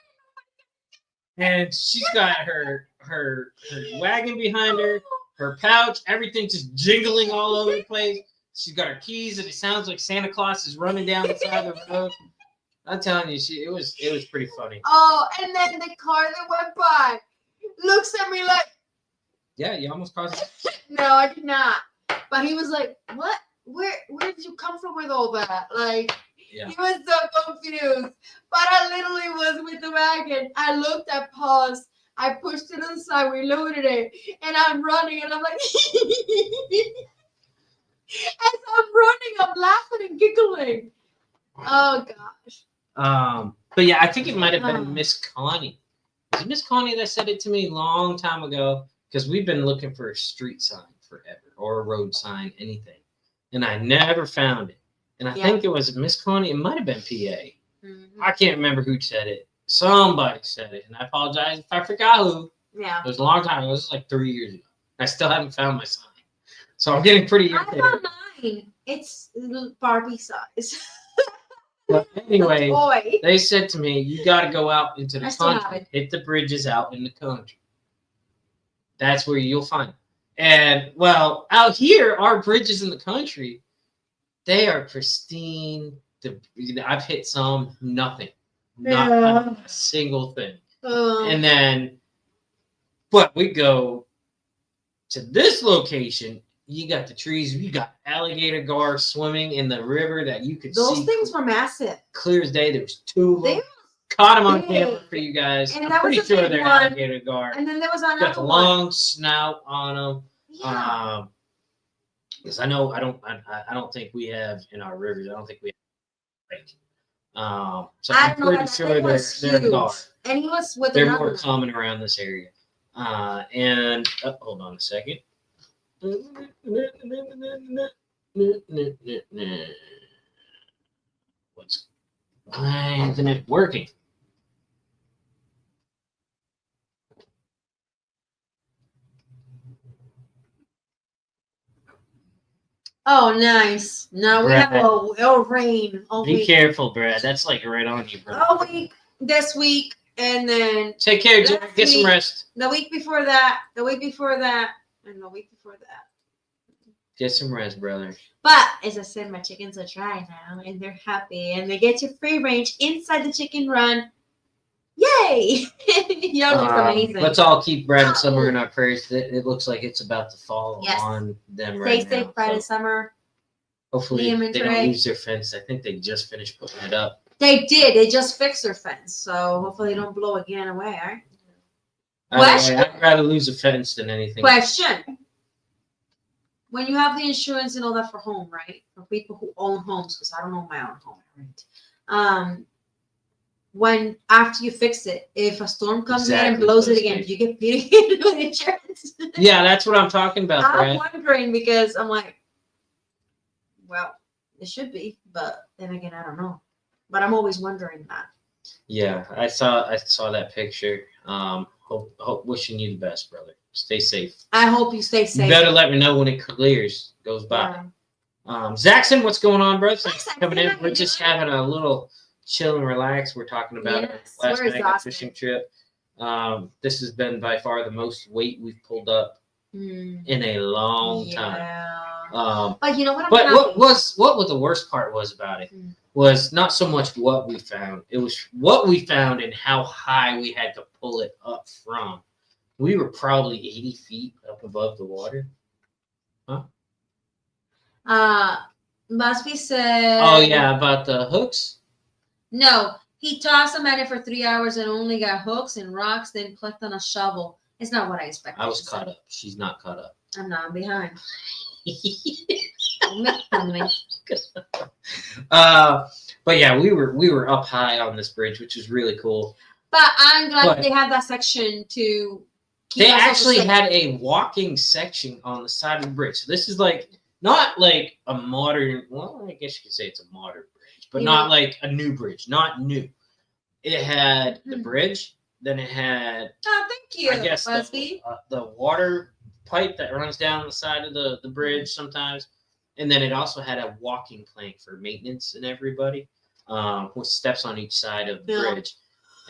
and she's got her wagon behind her, her pouch, everything just jingling all over the place. She's got her keys, and it sounds like Santa Claus is running down the side of the road. I'm telling you, it was pretty funny. Oh, and then the car that went by looks at me like, yeah, you almost caused it. No, I did not. But he was like, what? Where did you come from with all that? Like, yeah. He was so confused. But I literally was with the wagon. I looked at pause. I pushed it inside. We loaded it. And I'm running. And I'm like, as I'm running, I'm laughing and giggling. Oh, gosh. But yeah, I think it might have been Miss Connie. Was it Miss Connie that said it to me a long time ago? Because we've been looking for a street sign forever, or a road sign, anything. And I never found it. And I think it was Miss Connie. It might have been PA. Mm-hmm. I can't remember who said it. Somebody said it. And I apologize if I forgot who. Yeah. It was a long time. It was like 3 years ago. I still haven't found my sign. So I'm getting pretty irritated. I found mine. It's Barbie size. But anyway, they said to me, you got to go out into the country. Hit the bridges out in the country. That's where you'll find it. And, well, out here, our bridges in the country, they are pristine. I've hit some, nothing. Not a single thing. And then, but we go to this location, you got the trees, you got alligator gar swimming in the river that you could see. Those things were massive. Clear as day. There was two of them. Caught them on camera for you guys. And I'm pretty sure they're alligator gar. And then there was another got the long snout on them. Yeah. Because I don't think we have in our rivers. I don't think we have. So I'm pretty sure they're gar. And he was with they're more common around this area. And hold on a second. Why isn't it working? Oh, nice. Now we have a rain all week. Be careful, Brad. That's like right on you, bro. All week, this week, and then take care, Jack. Get some rest. The week before that, the week before that, and the week before that. Get some rest, brother. But as I said, my chickens are dry now, and they're happy, and they get to free range inside the chicken run. Yay! Y'all look amazing. Let's all keep Brad and Summer in our prayers. It looks like it's about to fall on them right now. Stay safe, Brad and Summer. Hopefully Liam they and don't Trey. lose their fence. I think they just finished putting it up. They did. They just fixed their fence, so hopefully they don't blow again away. All right. Question. I'd rather lose a fence than anything. Question. When you have the insurance and all that for home, right? For people who own homes, because I don't own my own home, right? When after you fix it, if a storm comes in and blows it again, do you get paid with insurance? Yeah, that's what I'm talking about, I'm Brad. wondering because I'm like, well, it should be, but then again, I don't know. But I'm always wondering that. Yeah, I saw that picture. Wishing you the best, brother. Stay safe. I hope you stay safe. You better let me know when it clears, goes by. Yeah. Zaxxon, what's going on, bro? Thanks for Zaxxon, coming in. how We're you just doing? having a little chill and relax. We're talking about Yes, our last we're mega exhausted. fishing trip. This has been by far the most weight we've pulled up in a long time. But you know what? But what was the worst part was about it was not so much what we found. It was what we found and how high we had to pull it up from. We were probably 80 feet up above the water. Must be said. Oh yeah, about the hooks. No, he tossed them at it for 3 hours and only got hooks and rocks, then clicked on a shovel. It's not what I expected. I was caught up. She's not caught up. I'm not. I'm behind. Don't make fun of me. But yeah, we were up high on this bridge, which is really cool. But I'm glad they had that section to keep They us actually safe. had a walking section on the side of the bridge. So this is like not like a modern. Well, I guess you could say it's a modern bridge, but not like a new bridge. Not new. It had the bridge. Then it had. Oh, thank you. I guess Busby. the water pipe that runs down the side of the bridge sometimes. And then it also had a walking plank for maintenance and everybody, with steps on each side of the bridge.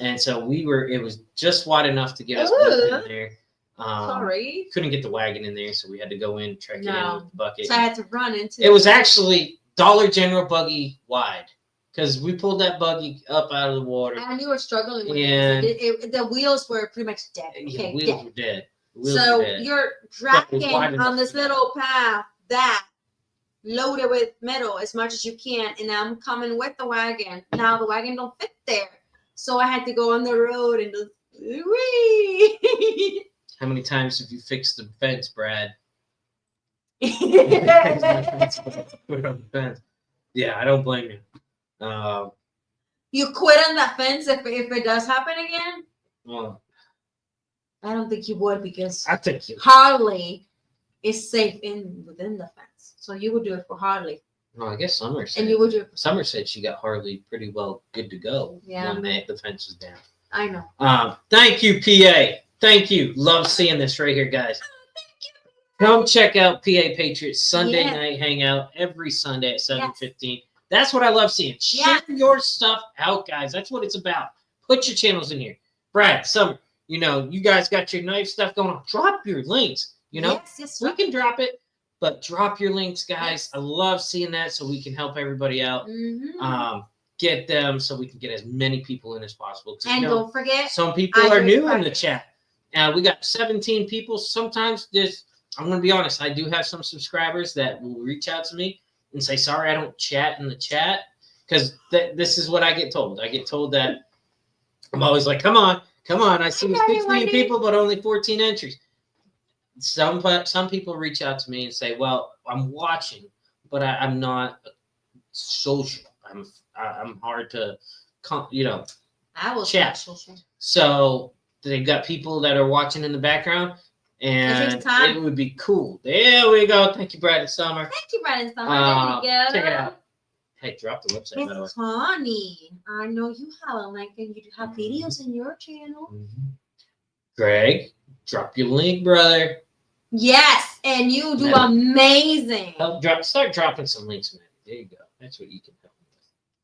And so it was just wide enough to get us both in there. Sorry. Couldn't get the wagon in there, so we had to go in, trek it in with the bucket. So I had to run into it. Was actually Dollar General buggy wide because we pulled that buggy up out of the water. And you were struggling with And it. The wheels were pretty much dead. Yeah, Okay, wheels were dead. Wheels So were dead. you're But it was dragging wide enough on this for that. little path that loaded with metal as much as you can, and I'm coming with the wagon. Now the wagon don't fit there, so I had to go on the road and just wee. How many times have you fixed the fence, Brad? Put on the fence. Yeah, I don't blame you. You quit on that fence if it does happen again? Well, I don't think you would because I think you. Harley is safe within the fence, so you would do it for Harley, Well, I guess Summer said. and you would do it. Summer said she got Harley pretty well good to go. Yeah. When the fence was down. I know. Thank you, PA. Thank you. Love seeing this right here, guys. Come check out PA Patriots Sunday night hangout every Sunday at 7:15. That's what I love seeing. Share your stuff out, guys. That's what it's about. Put your channels in here. Brad, Summer, you guys got your knife stuff going on. Drop your links. Yes, we can drop it, but drop your links, guys. I love seeing that so we can help everybody out. Get them so we can get as many people in as possible. And don't forget, some people are new in the chat. We got 17 people. Sometimes I'm going to be honest, I do have some subscribers that will reach out to me and say, sorry, I don't chat in the chat. Because this is what I get told. I get told that I'm always like, come on. I see 16 people, but only 14 entries. Some people reach out to me and say, well, I'm watching, but I'm not social. I'm hard to, I will chat. social. So they've got people that are watching in the background, and it would be cool. There we go. Thank you, Brad and Summer. Thank you, Brad and Summer. There you go. Check it out. Hey, drop the website, by the way. It's funny. I know you have a link, and you have videos in your channel. Greg, drop your link, brother. Yes, and you do amazing. Start dropping some links, man. There you go. That's what you can help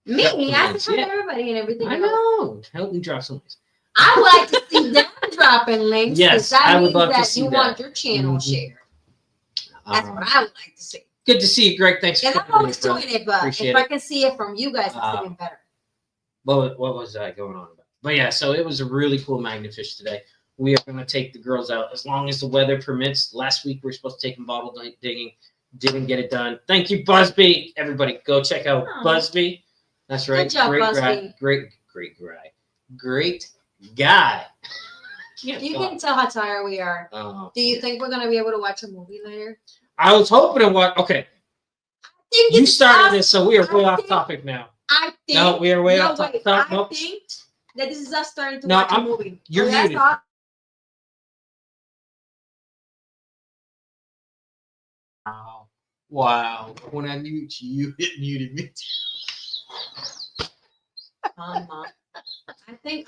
me Me, with. I can help everybody and everything. I know. Help me drop some links. I would like to see them dropping links. Yes, that I would means love to that see you that. want your channel shared. That's what I would like to see. Good to see you, Greg. Thanks for And I'm coming always in, bro. doing it, but Appreciate if I it. can see it from you guys, it's even better. What was that going on about? But yeah, so it was a really cool Magnafish today. We are going to take the girls out as long as the weather permits. Last week we were supposed to take them bottle digging. Didn't get it done. Thank you, Busby. Everybody, go check out Busby. That's right. Good job, great Busby. guy. Great guy. You can tell how tired we are. Do you think we're going to be able to watch a movie later? I was hoping to watch. Okay. You started this, so we are way off topic now. I think. No, we are way off topic. I think that this is us starting to watch a movie. You're muted. Wow. When I mute you, it muted me. I think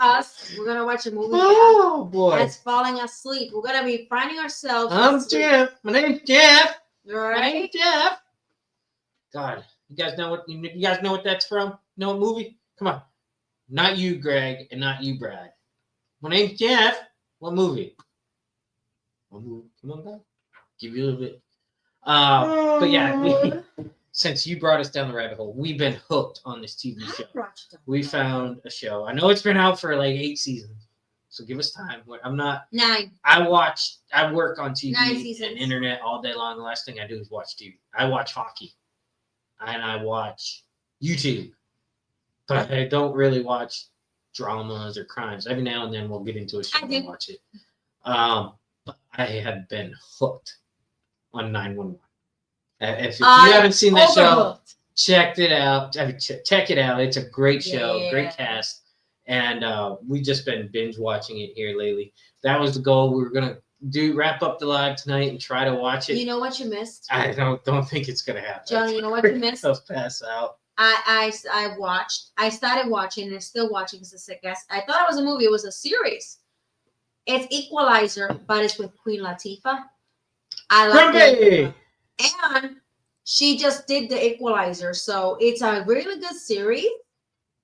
we're going to watch a movie. Oh, boy. That's falling asleep. We're going to be finding ourselves. I'm Jeff. My name's Jeff. Right? My name's Jeff. God, you guys know what that's from? Know what movie? Come on. Not you, Greg, and not you, Brad. My name's Jeff. What movie? Come on, guys. Give you a little bit. But yeah, since you brought us down the rabbit hole, we've been hooked on this TV show. We found a show. I know it's been out for like 8 seasons, so give us time. I'm not 9. I work on TV 9 seasons. and internet all day long. The last thing I do is watch TV. I watch hockey, and I watch YouTube, but I don't really watch dramas or crimes. Every now and then we'll get into a show and watch it. But I have been hooked on 911. If you haven't seen that show, check it out. Check it out. It's a great show, great cast, and we just been binge watching it here lately. That was the goal. We were gonna wrap up the live tonight and try to watch it. You know what you missed? I don't think it's gonna happen. Johnny, you know what you missed? I'll pass out. I started watching and still watching as a guest. I thought it was a movie. It was a series. It's Equalizer, but it's with Queen Latifah. I like it. And she just did the Equalizer, so it's a really good series.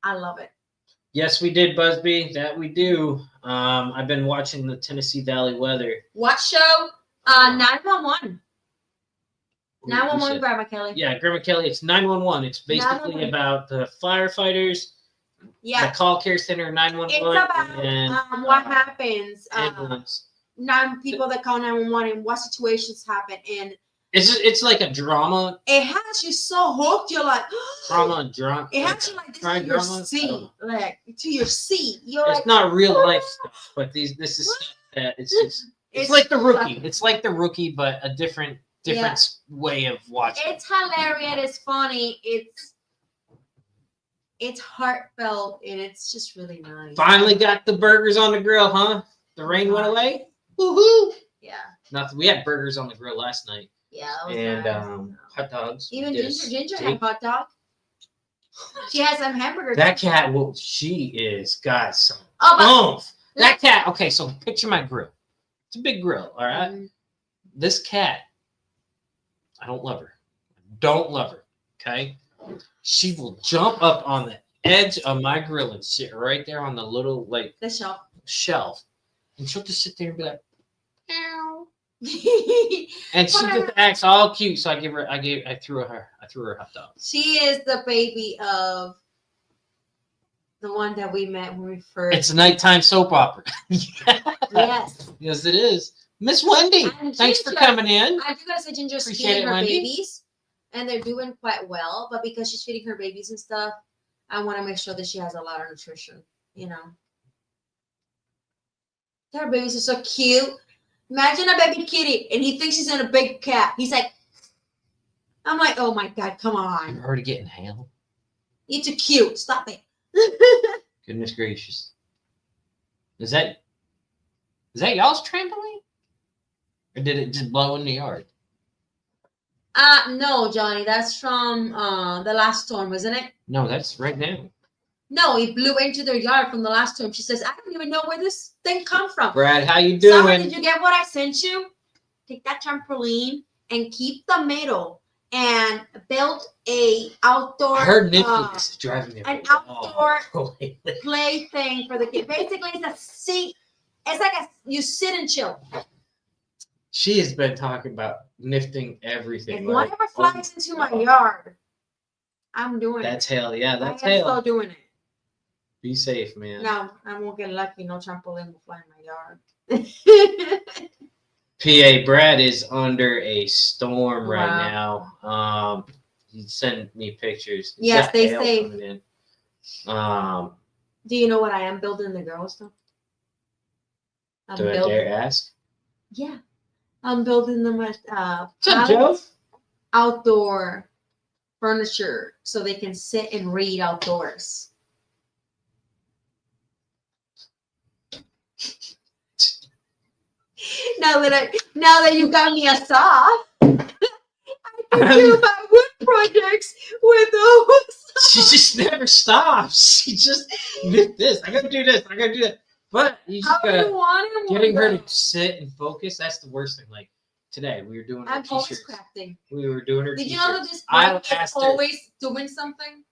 I love it. Yes, we did, Busby. That we do. I've been watching the Tennessee Valley Weather. What show? 911. 911, Grandma Kelly. Yeah, Grandma Kelly. It's 911. It's basically about the firefighters. Yeah. The call care center 911. It's about what happens. 9 people that call 911 and what situations happen. And it's like a drama. It has you so hooked. You're like drama and drama. It has you like this to your seat, like to your seat. You're it's like, not real life stuff, but this is it's like the Rookie. It's like the Rookie, but a different way of watching. It's hilarious. It's funny. It's heartfelt, and it's just really nice. Finally got the burgers on the grill, huh? The rain went away. Woohoo! Yeah. Nothing. We had burgers on the grill last night. Yeah, that was and nice. Hot dogs. Even Ginger had hot dog. She has some hamburgers. That cat, she is got some. Oh, that cat. Okay, so picture my grill. It's a big grill, all right. Mm-hmm. This cat, I don't love her. Okay, she will jump up on the edge of my grill and sit right there on the little the shelf, and she'll just sit there and be like, meow. And she just acts all cute, so I threw her a hot dog. She is the baby of the one that we met when we first. It's a nighttime soap opera. Yes. Yes, it is. Miss Wendy, thanks for coming in. I do gotta say, Ginger's feeding her babies, and they're doing quite well. But because she's feeding her babies and stuff, I want to make sure that she has a lot of nutrition. You know, her babies are so cute. Imagine a baby kitty, and he thinks he's in a big cat. He's like, I'm like, oh my God, come on. You're already getting hailed. You're too cute. Stop it. Goodness gracious. Is that y'all's trampoline? Or did it just blow in the yard? No, Johnny. That's from the last storm, isn't it? No, that's right now. No, it blew into their yard from the last storm. She says, I don't even know where this thing come from. Brad, how you doing? Summer, did you get what I sent you? Take that trampoline and keep the middle and build a outdoor. Her Netflix is driving me. An outdoor play thing for the kid. Basically, it's a seat. It's like you sit and chill. She has been talking about nifting everything. If one ever flies into my yard, I'm doing that's it. hail. Yeah, that's I am hail. still doing it. Be safe, man. No, I won't get lucky. No trampoline will fly in my yard. PA Brad is under a storm right Wow. now. He sent me pictures. He's Yes, got they hail say. coming in. Do you know what I am building the girls though? Do I dare ask? Yeah, I'm building them What's up, Joe? pallets, outdoor furniture so they can sit and read outdoors. Now that you got me a saw, I can do my wood projects with those. She just never stops. She just did this. I gotta do this. I gotta do that. But you just gotta getting her to sit and focus. That's the worst thing. Like today, we were doing our I'm always t-shirts. crafting. We were doing her Did you t-shirts. know that this I book is asked her. always doing something?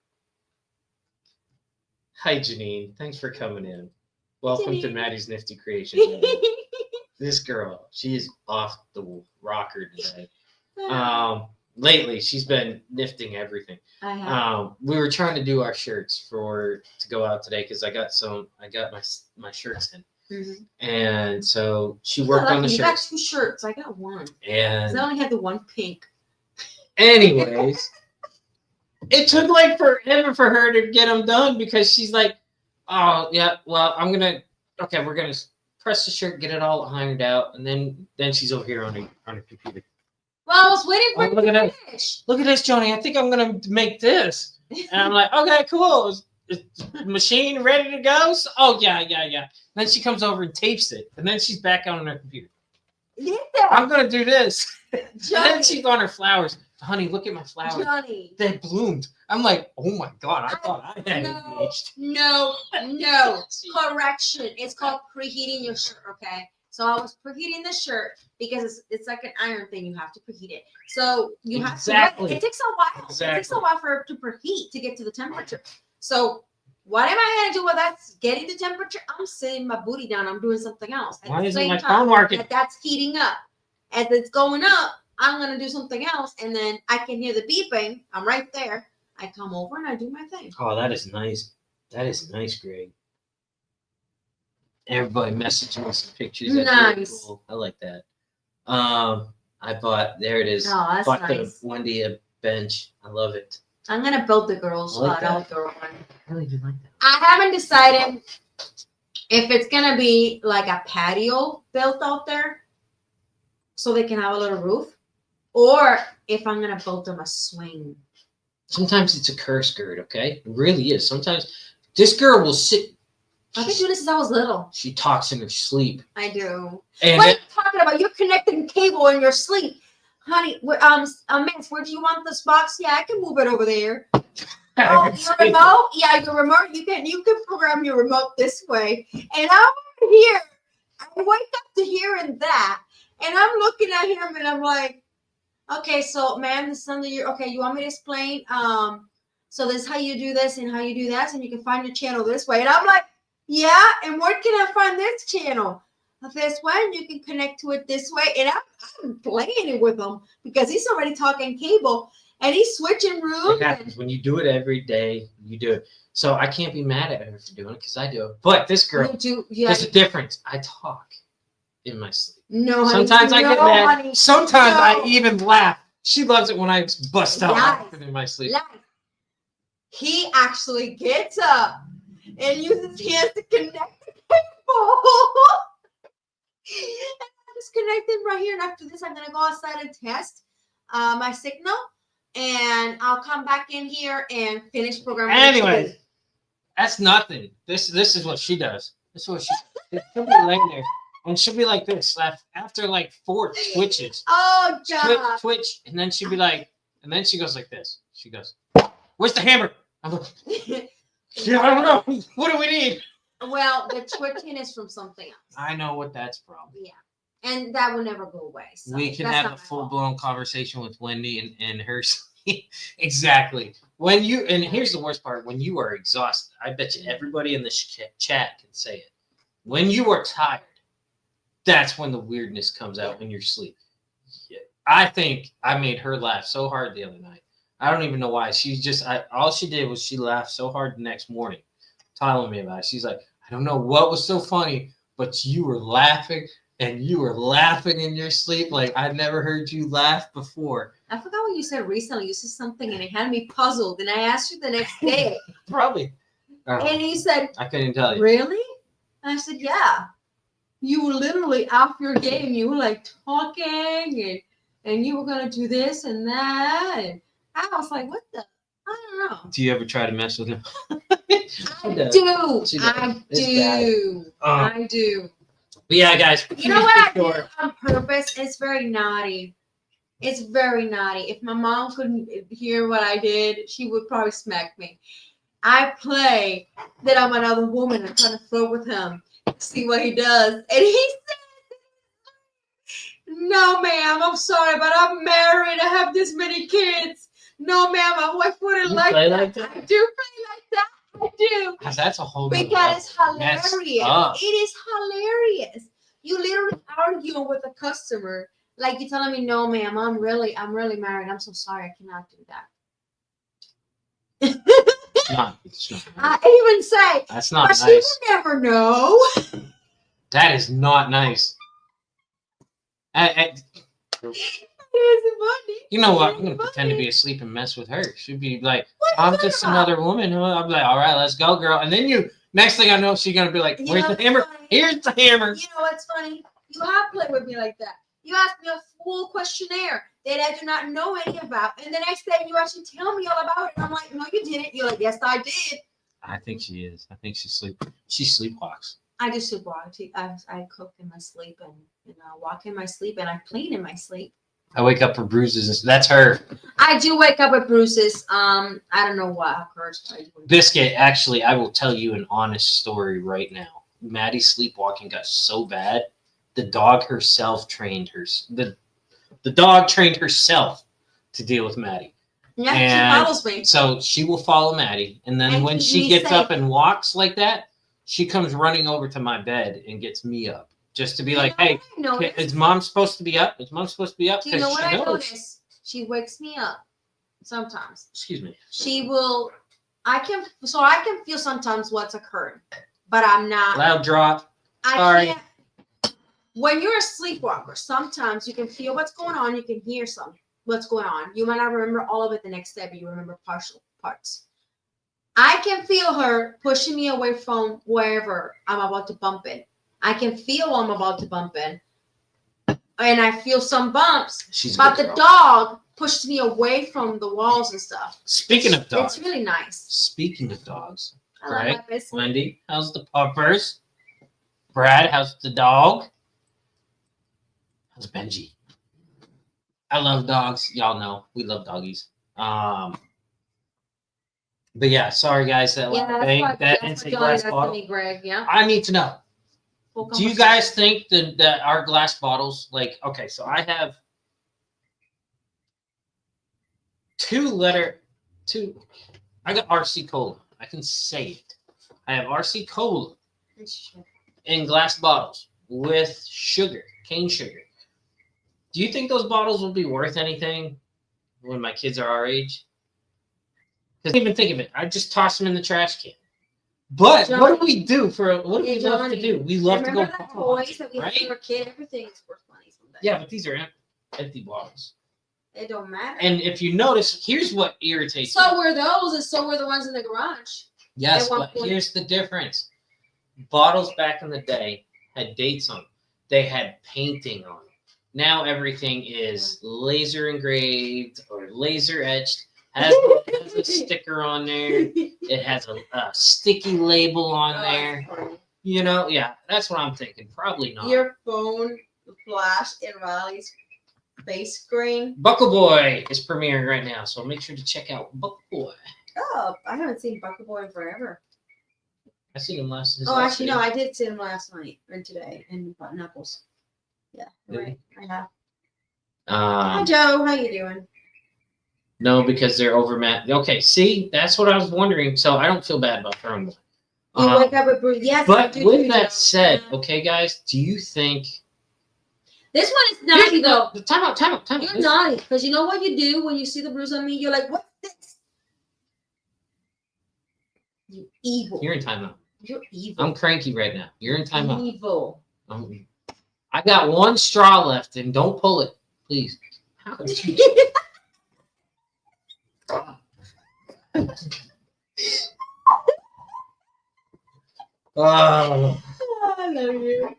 Hi, Janine. Thanks for coming in. Welcome to Janine. Maddie's Nifty Creations. This girl, she is off the rocker today. Lately, she's been nifting everything. I have. We were trying to do our shirts to go out today because I got my shirts in, and so she worked on the You shirts. got 2 shirts. I got 1. And 'Cause I only had the 1 pink. anyways, it took like forever for her to get them done because she's like, "Oh yeah, well we're gonna press the shirt, get it all ironed out, and then she's over here on her computer." Well, I was waiting for look you at to that. finish. Look at this, Johnny. I think I'm gonna make this, and I'm like, okay, cool. Is the machine ready to go? So, oh yeah. Then she comes over and tapes it, and then she's back on her computer. I'm gonna do this. And then she's on her flowers. Honey, look at my flowers. Johnny. They bloomed. I'm like, oh my god, I thought I had aged. No. Correction. It's called preheating your shirt, okay? So I was preheating the shirt because it's like an iron thing. You have to preheat it. So you have to wait. It takes a while. It takes a while for it to preheat to get to the temperature. So what am I going to do while that's getting the temperature? I'm sitting my booty down. I'm doing something else. Why isn't my phone working? That's heating up. As it's going up, I'm going to do something else. And then I can hear the beeping. I'm right there. I come over and I do my thing. Oh, that is nice. That is nice, Greg. Everybody messaging us some pictures. That's nice. Really cool. I like that. I bought, there it is. Oh, that's bought nice. the Wendy a bench. I love it. I'm going to build the girls' outdoor one. I really do like that. I haven't decided if it's going to be like a patio built out there so they can have a little roof, or if I'm going to build them a swing. Sometimes it's a curse, Gerd, okay? It really is. Sometimes this girl will sit. I've been doing this since I was little. She talks in her sleep. I do. And what are you talking about? You're connecting cable in your sleep. Honey, Miss, where do you want this box? Yeah, I can move it over there. Oh, your remote? Yeah, your remote. You can program your remote this way. And I'm here. I wake up to hearing that. And I'm looking at him and I'm like, okay, so ma'am, this is under your, okay, you want me to explain? So this is how you do this and how you do that, and you can find your channel this way. And I'm like, yeah, and where can I find this channel? This one, you can connect to it this way. And I'm playing it with him because he's already talking cable and he's switching rooms. It happens. When you do it every day, you do it. So I can't be mad at her for doing it because I do it. But this girl, there's a difference. I talk in my sleep. No, honey. Sometimes I get mad. Honey. Sometimes I even laugh. She loves it when I bust out laughing in my sleep. He actually gets up and uses his hands to connect the cable. And I just connected right here. And after this, I'm going to go outside and test my signal. And I'll come back in here and finish programming. Anyway, that's nothing. This is what she does. This is what she'll be laying there. And she'll be like this after like 4 twitches. Oh, God. Twitch. And then she'll be like, and then she goes like this. She goes, where's the hammer? I'm like, yeah, I don't know. What do we need? Well, the twitching is from something else. I know what that's from. Yeah. And that will never go away. So we can have a full-blown conversation with Wendy and her sleep. Exactly. And here's the worst part. When you are exhausted, I bet you everybody in this chat can say it. When you are tired, That's when the weirdness comes out when you're asleep. Yeah. I think I made her laugh so hard the other night. I don't even know why. She just, all she did was she laughed so hard the next morning, telling me about it. She's like, I don't know what was so funny, but you were laughing and you were laughing in your sleep like I'd never heard you laugh before. I forgot what you said recently. You said something and it had me puzzled. And I asked you the next day. Probably. And you said, I couldn't tell you. really? And I said, yeah. You were literally off your game. You were like talking and you were going to do this and that. And I was like, what the? I don't know. Do you ever try to mess with him? I do. But yeah, guys. You know what I do on purpose? It's very naughty. It's very naughty. If my mom couldn't hear what I did, she would probably smack me. I play that I'm another woman and trying to flirt with him, see what he does. And he says, no, ma'am, I'm sorry, but I'm married. I have this many kids. No, ma'am, my wife wouldn't like that. I do play like that. I do. Because that's a whole because it's hilarious. It is hilarious. You literally argue with a customer. Like you're telling me, no, ma'am, I'm really married. I'm so sorry, I cannot do that. It's not. I even say, that's not but nice. She will never know. That is not nice. You know what? I'm gonna pretend to be asleep and mess with her. She'd be like, I'm just another woman. I'm like, all right, let's go, girl. And then next thing I know, she's gonna be like, where's the hammer? Here's the hammer. You know what's funny? You have played with me like that. You asked me a full questionnaire that I do not know any about. And the next day you actually tell me all about it. And I'm like, no, you didn't. You're like, yes, I did. I think she is. I think she sleepwalks. I do sleepwalk. I cook in my sleep and walk in my sleep and I clean in my sleep. I wake up for bruises. That's her. I do wake up with bruises. I don't know what occurs. Biscuit, actually, I will tell you an honest story right now. Maddie's sleepwalking got so bad. The dog herself trained her. The dog trained herself to deal with Maddie. Yeah, and she follows me. So she will follow Maddie. And then when she gets up and walks like that, she comes running over to my bed and gets me up. Just to be like, hey, is mom supposed to be up? Is mom supposed to be up? Do you know what I notice? She wakes me up sometimes. Excuse me. She will. I can feel sometimes what's occurring, but I'm not. Loud drop. Sorry. When you're a sleepwalker, sometimes you can feel what's going on. You can hear what's going on. You might not remember all of it the next day, but you remember partial parts. I can feel her pushing me away from wherever I'm about to bump in. I can feel I'm about to bump in. And I feel some bumps. But the dog pushed me away from the walls and stuff. Speaking of dogs. It's really nice. Speaking of dogs. Right? Wendy, how's the puppers? Brad, how's the dog? How's Benji? I love dogs. Y'all know we love doggies. But yeah, sorry guys. That intake glass bottle. Me, Greg. Yeah. I need to know. Do you guys think that our glass bottles, like, okay, so I have I got RC Cola. I can say it. I have RC Cola in glass bottles with sugar, cane sugar. Do you think those bottles will be worth anything when my kids are our age? Because even think of it, I just toss them in the trash can. But Johnny, what do we do what do we love to do? We love to go the toys that we had when we were kids? Everything is worth money someday. Yeah, but these are empty bottles. It don't matter. And if you notice, here's what irritates me. So were those, and so were the ones in the garage. Yes, but here's the difference. Bottles back in the day had dates on them. They had painting on them. Now everything is laser engraved or laser etched. Has a sticker on there. It has a sticky label on there. You know, yeah, that's what I'm thinking. Probably not. Your phone flashed in Riley's face screen. Buckle Boy is premiering right now, so make sure to check out Buckle Boy. Oh, I haven't seen Buckle Boy in forever. I seen him last. Actually, no, I did see him last night and today in Knuckles. Yeah, right. I have. Hi, Joe. How you doing? No, because they're overmatched. Okay, see, that's what I was wondering. So I don't feel bad about throwing one. You wake up with Bruce. Yes, but with that said, okay, guys, do you think This one is naughty though. Time out. You're naughty because you know what you do when you see the bruise on me. You're like, what's this? You evil. You're in timeout. You're evil. I'm cranky right now. You're in timeout. Evil. I got one straw left, and don't pull it, please. How could you? Oh, I love you.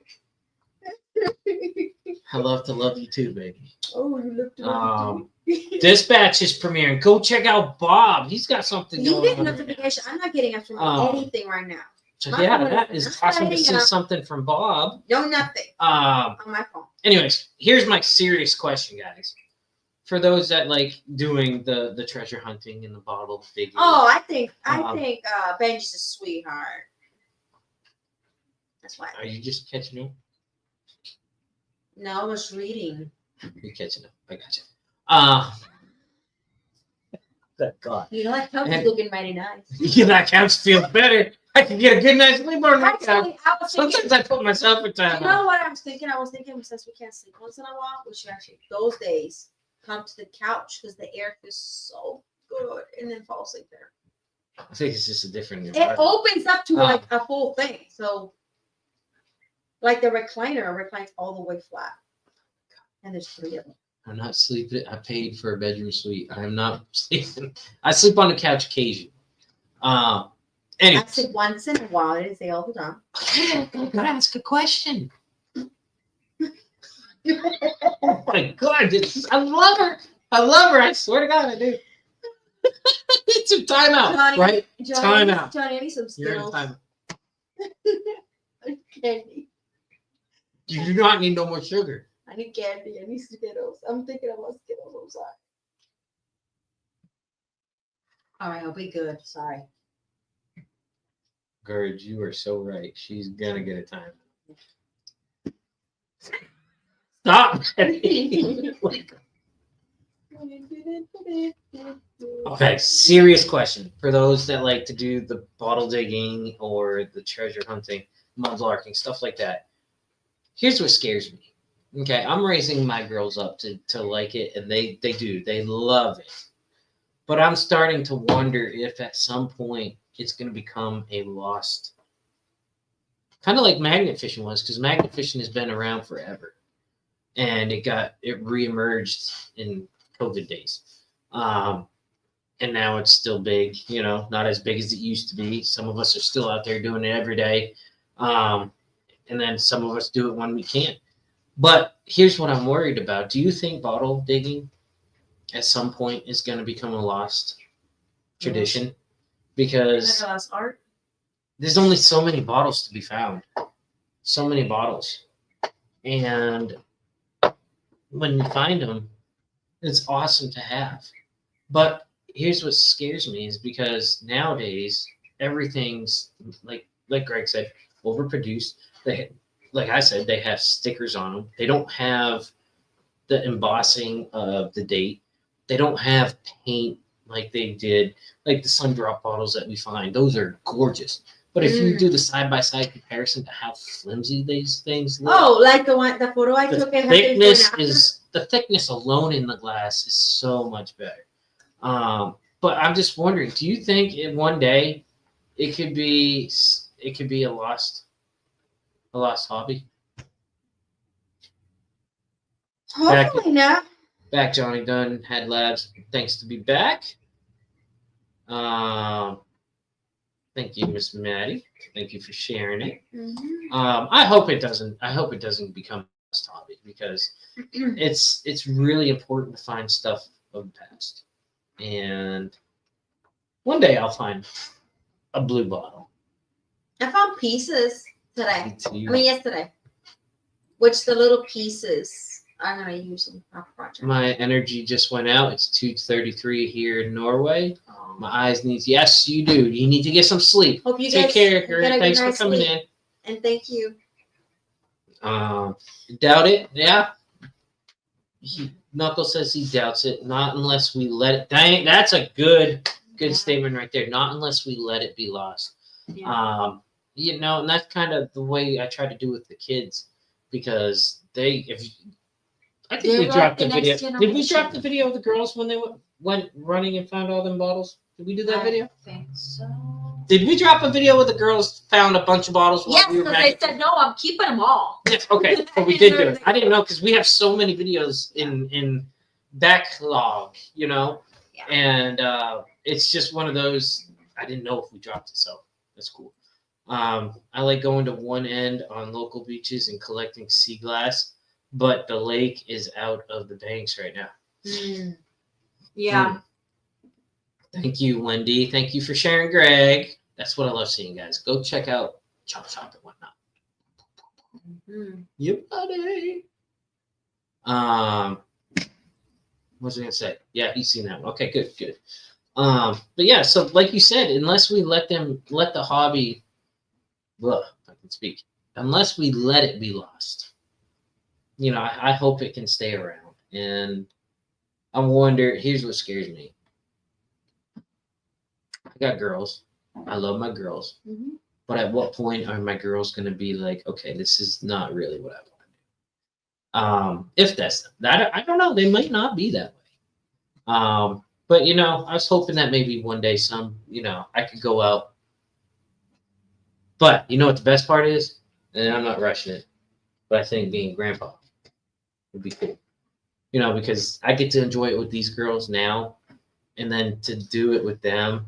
I love to love you too, baby. Oh, you looked at Dispatch is premiering. Go check out Bob. He's got something You going get on. notification. I'm not getting after anything right now. So My yeah, phone that is is not awesome to lighting see up. something from Bob. No, nothing on my phone. Anyways, here's my serious question, guys. For those that like doing the treasure hunting and the bottle digging. Oh, I think Benji's a sweetheart. That's why. Are you just catching up? No, I was reading. You're catching up. I got you. Thank God. You know, that couch is looking mighty nice. Yeah, that couch feels better. I can get a good night's sleep on that couch. Actually, I was thinking. Sometimes I put myself in time. You know what I was thinking? I was thinking since we can't sleep once in a while, we should actually those days come to the couch because the air feels so good, and then fall asleep there. I think it's just a different. It opens up to like a full thing, so like the recliner reclines all the way flat, and there's 3 of them. I'm not sleeping. I paid for a bedroom suite. I'm not sleeping. I sleep on the couch occasionally. Anyway. I sleep once in a while. I didn't say all the time. Okay, I gotta ask a question. Oh my God, I love her. I love her. I swear to God, I do. It's a timeout, Johnny, right? Johnny, Timeout. Johnny, I need some You're in Skittles. timeout. Candy. You do not need no more sugar. I need candy. I need Skittles. I'm thinking about Skittles. I'm sorry. All right, I'll be good. Sorry. Gurge, you are so right. She's gonna get a time. Stop. Okay, serious question. For those that like to do the bottle digging or the treasure hunting, mudlarking, stuff like that. Here's what scares me. Okay, I'm raising my girls up to like it, and they do. They love it. But I'm starting to wonder if at some point it's going to become a lost, kind of like magnet fishing was, because magnet fishing has been around forever, and it reemerged in COVID days, and now it's still big. You know, not as big as it used to be. Some of us are still out there doing it every day, and then some of us do it when we can't. But here's what I'm worried about. Do you think bottle digging at some point is going to become a lost tradition? Because art. there's only so many bottles to be found. So many bottles. And when you find them, it's awesome to have. But here's what scares me is because nowadays everything's like Greg said, overproduced. Like I said, they have stickers on them. They don't have the embossing of the date. They don't have paint like they did, like the Sundrop bottles that we find. Those are gorgeous. But if you do the side-by-side comparison to how flimsy these things look. Oh, like the photo I took. The thickness alone in the glass is so much better. But I'm just wondering, do you think one day it could be a lost hobby? Hopefully not. Back, Johnny Dunn had labs. Thanks to be back. Thank you, Miss Maddie. Thank you for sharing it. Mm-hmm. I hope it doesn't become a lost hobby because it's really important to find stuff of the past. And one day I'll find a blue bottle. I found pieces today. Me Yesterday. Which the little pieces I'm gonna use them for project. My energy just went out. It's 2:33 here in Norway. Oh. My eyes need. Yes, you do. You need to get some sleep. Hope you Take guys care, Kurt. Thanks for coming in. And thank you. Doubt it? Yeah. Knuckles says he doubts it. Not unless we let it. Dang, that's a good statement right there. Not unless we let it be lost. Yeah. And that's kind of the way I try to do with the kids, because I think They're we like dropped the the next video. Did we drop generation. the video of the girls when they went running and found all them bottles? Did we do that video? I think so. Did we drop a video where the girls found a bunch of bottles while Yes, we were because back? they said no. I'm keeping them all. Yes, okay. I But we didn't did do know it. they I didn't were- know because we have so many videos in backlog, you know? Yeah. And it's just one of those, I didn't know if we dropped it, so that's cool. I like going to one end on local beaches and collecting sea glass, but the lake is out of the banks right now. Mm. Yeah. Thank you, Wendy. Thank you for sharing, Greg. That's what I love seeing, guys. Go check out Chop Shop and whatnot. Mm. Yep, buddy. What was I gonna say? Yeah, he's seen that one. Okay, good. But yeah, so like you said, unless we let the hobby, well, if I can speak, unless we let it be lost, you know, I hope it can stay around. And I wonder. Here's what scares me. I got girls. I love my girls. Mhm. But at what point are my girls going to be like, okay, this is not really what I want to do? If that's that, I don't know. They might not be that way. But you know, I was hoping that maybe one day I could go out. But you know what the best part is? And I'm not rushing it, but I think being grandpa would be cool. You know, because I get to enjoy it with these girls now, and then to do it with them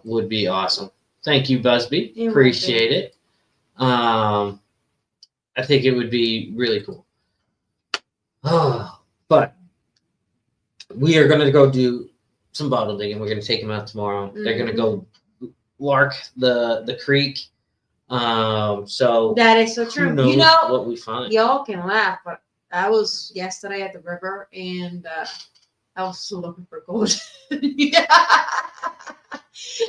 would be awesome. Thank you, Busby. You're Appreciate it. I think it would be really cool. But we are going to go do some bottle digging. We're going to take them out tomorrow. They're going to go lark the creek. So That is so who true. knows You know, what we find? y'all can laugh, but I was yesterday at the river and I was still looking for gold. Yeah.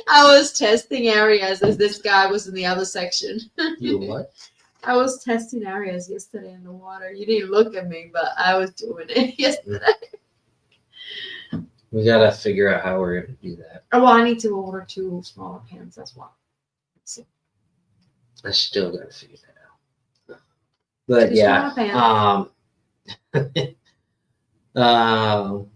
I was testing areas as this guy was in the other section. You what? I was testing areas yesterday in the water. You didn't look at me, but I was doing it yesterday. We gotta figure out how we're gonna do that. Oh, well, I need to order 2 smaller pans. That's why. I still gotta figure that out. But 2 yeah, smaller pans.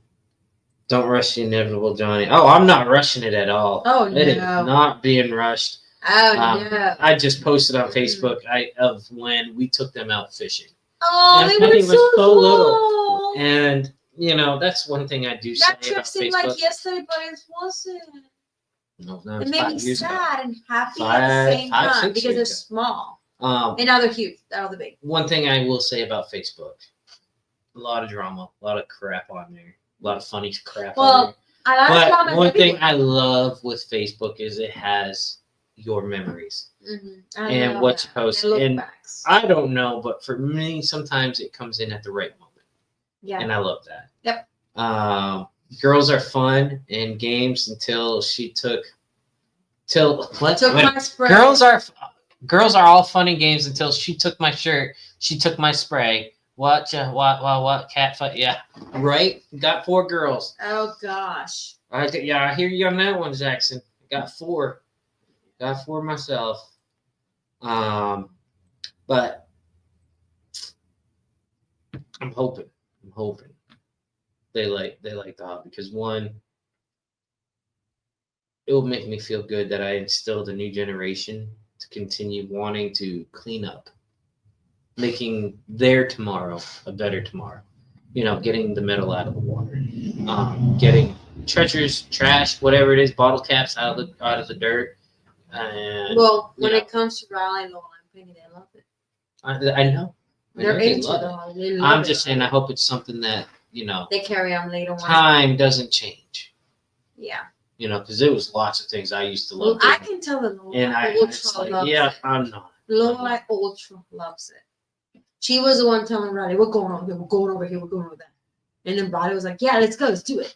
Don't rush the inevitable, Johnny. Oh, I'm not rushing it at all. Oh, It is no. not being rushed. Oh, no. I just posted on Facebook of when we took them out fishing, Oh, and they Penny were was so little. small. and you know that's one thing I do say That about trip seemed Facebook. like yesterday, but it wasn't. No, no, It it's made 5 me years ago. sad and happy at Five, the same time 6 because years it's small. Um, And now they're huge. Now they're big. one thing I will say about Facebook: a lot of drama, a lot of crap on there, a lot of funny crap on Well, there. I like But comments one thing everywhere. I love with Facebook is it has your memories and love what that. you post. And look And backs. I don't know, but for me, sometimes it comes in at the right moment, Yeah. and I love that. Yep. Girls are fun in games until she took what? Took Wait, my spray. girls are all fun in games until she took my shirt. She took my spray. What? Cat fight? Yeah, right. Got 4 girls. Oh gosh. I hear you on that one, Jackson. Got 4. Got 4 myself. But I'm hoping they like the hobby because one, it will make me feel good that I instilled a new generation to continue wanting to clean up, making their tomorrow a better tomorrow. You know, getting the metal out of the water, getting treasures, trash, whatever it is, bottle caps out of the dirt. And Well, when you know, it comes to Riley and Lola, they love it. I know. They're they into love it. it. All. They love I'm it. just saying, I hope it's something that They carry on later on. time doesn't change. Yeah. You know, because there was lots of things I used to Well, love. I doing. can tell that Lola And it's ultra like, loves yeah, it. I'm not. Lola ultra loves it. She was the one telling Riley, "We're going over here. We're going over here. We're going over there." And then Riley was like, "Yeah, let's go. Let's do it."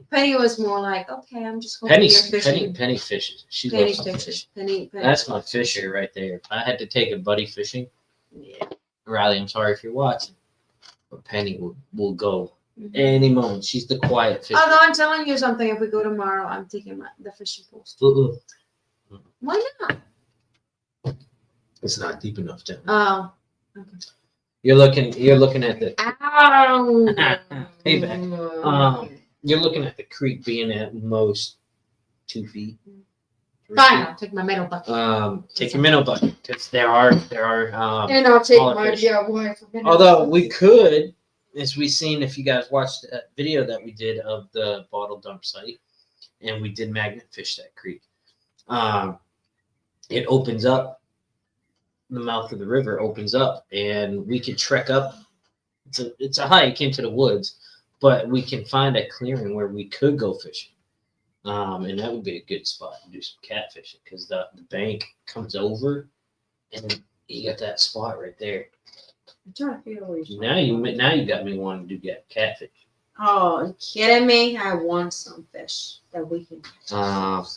Penny was more like, "Okay, I'm just going to fishing." Penny fishes. She Penny loves to fishes. fish. Penny. That's my fisher right there. If I had to take a buddy fishing, Yeah. Riley, I'm sorry if you're watching, but Penny will go any moment. She's the quiet fisher. Although I'm telling you something, if we go tomorrow, I'm taking the fishing post. Why not? It's not deep enough down. Oh. Okay. You're looking at the Ow! payback. You're looking at the creek being at most 2 feet. 3 Fine, feet. I'll take my middle bucket. Take your minnow bucket because there are And I'll take smaller my fish. DIY for minnows. Although we could, as we seen, if you guys watched that video that we did of the bottle dump site, and we did magnet fish that creek. It opens up, the mouth of the river opens up, and we could trek up. It's a hike into the woods, but we can find a clearing where we could go fishing. And that would be a good spot to do some catfishing because the bank comes over, and you got that spot right there. I'm trying to figure out where you're Now you got me wanting to get catfish. Oh, you kidding me? I want some fish that we can catch.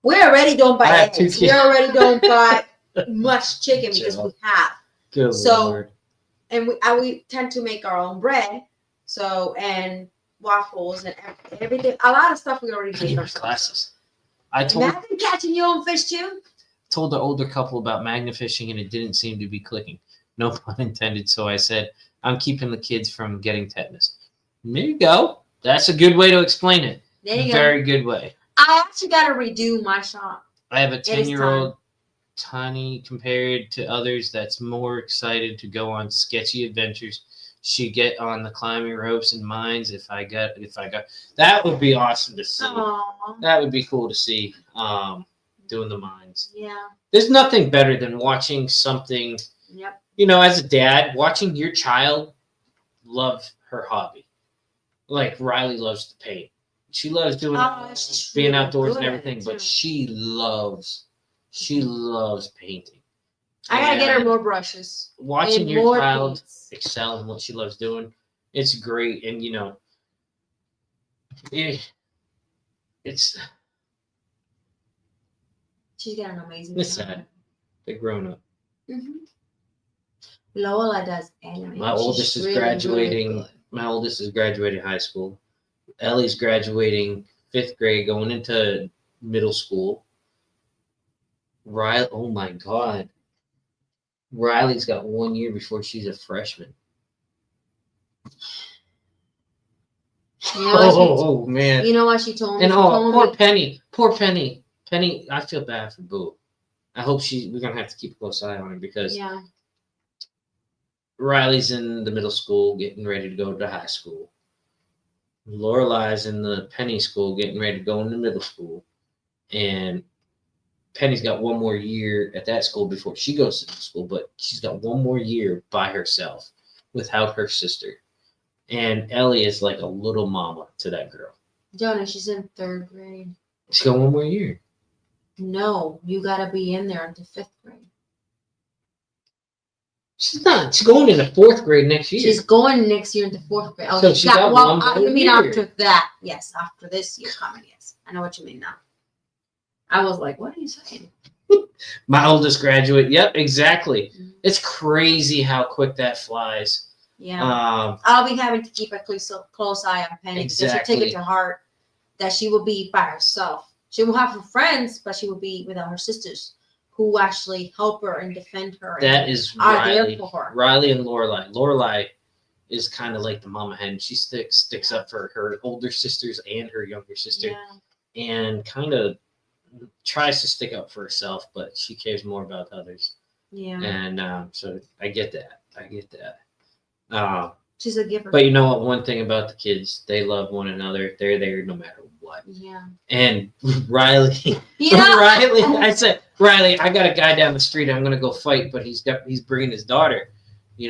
We already don't buy I have 2 eggs. kids. We already don't buy much chicken because we have. Good So- Lord. And we tend to make our own bread. So, and waffles and everything. A lot of stuff we already make ourselves. Classes. I told Imagine catching your own fish too. told the older couple about magnet fishing, and it didn't seem to be clicking. No pun intended. So I said, I'm keeping the kids from getting tetanus. There you go. That's a good way to explain it. There you Very good way. go. I actually got to redo my shop. I have a is 10-year-old Tiny compared to others that's more excited to go on sketchy adventures. She get on the climbing ropes and mines if I got that would be awesome to see. Aww. That would be cool to see doing the mines. Yeah. There's nothing better than watching something, Yep. as a dad, watching your child love her hobby. Like Riley loves to paint. She loves doing She's being really outdoors good and at it, everything, too. but she loves painting. I gotta get her And more brushes. watching and your more child paints. excel in what she loves doing, it's great. And it's She's got an amazing. It's sad. They're grown up. Mm-hmm. Lola does animation. My oldest She's is really, graduating. really good. My oldest is graduating high school. Ellie's graduating 5th grade, going into middle school. Riley, oh my God. Riley's got 1 year before she's a freshman. You know, Oh man. you know what she told me? And She told poor me, Penny. Poor Penny. Penny, I feel bad for Boo. I hope we're gonna have to keep a close eye on her because yeah. Riley's in the middle school getting ready to go to high school. Lorelai's in the Penny school getting ready to go into middle school. And Penny's got 1 more year at that school before she goes to school, but she's got 1 more year by herself without her sister. And Ellie is like a little mama to that girl. Jonah, she's in 3rd grade. She's got 1 more year. No, you gotta be in there until 5th grade. She's not. She's going into 4th grade next year. She's going next year into 4th grade. Oh, So she got well, one more you mean year. after that? Yes, after this year coming. Yes, I know what you mean now. I was like, what are you saying? My oldest graduate. Yep, exactly. Mhm. It's crazy how quick that flies. Yeah. I'll be having to keep a close eye on Penny because she'll Exactly. take it to heart that she will be by herself. She will have her friends, but she will be without her sisters who actually help her and defend her. That and is are Riley. there for her. Riley and Lorelai. Lorelai is kind of like the mama hen. She sticks up for her older sisters and her younger sister, Yeah. and kind of tries to stick up for herself, but she cares more about others. Yeah. And so I get that. She's a giver. But you know what? One thing about the kids, they love one another. They're there no matter what. Yeah. And Riley, Yeah. Riley, I said, Riley, I got a guy down the street. I'm gonna go fight, but he's bringing his daughter. You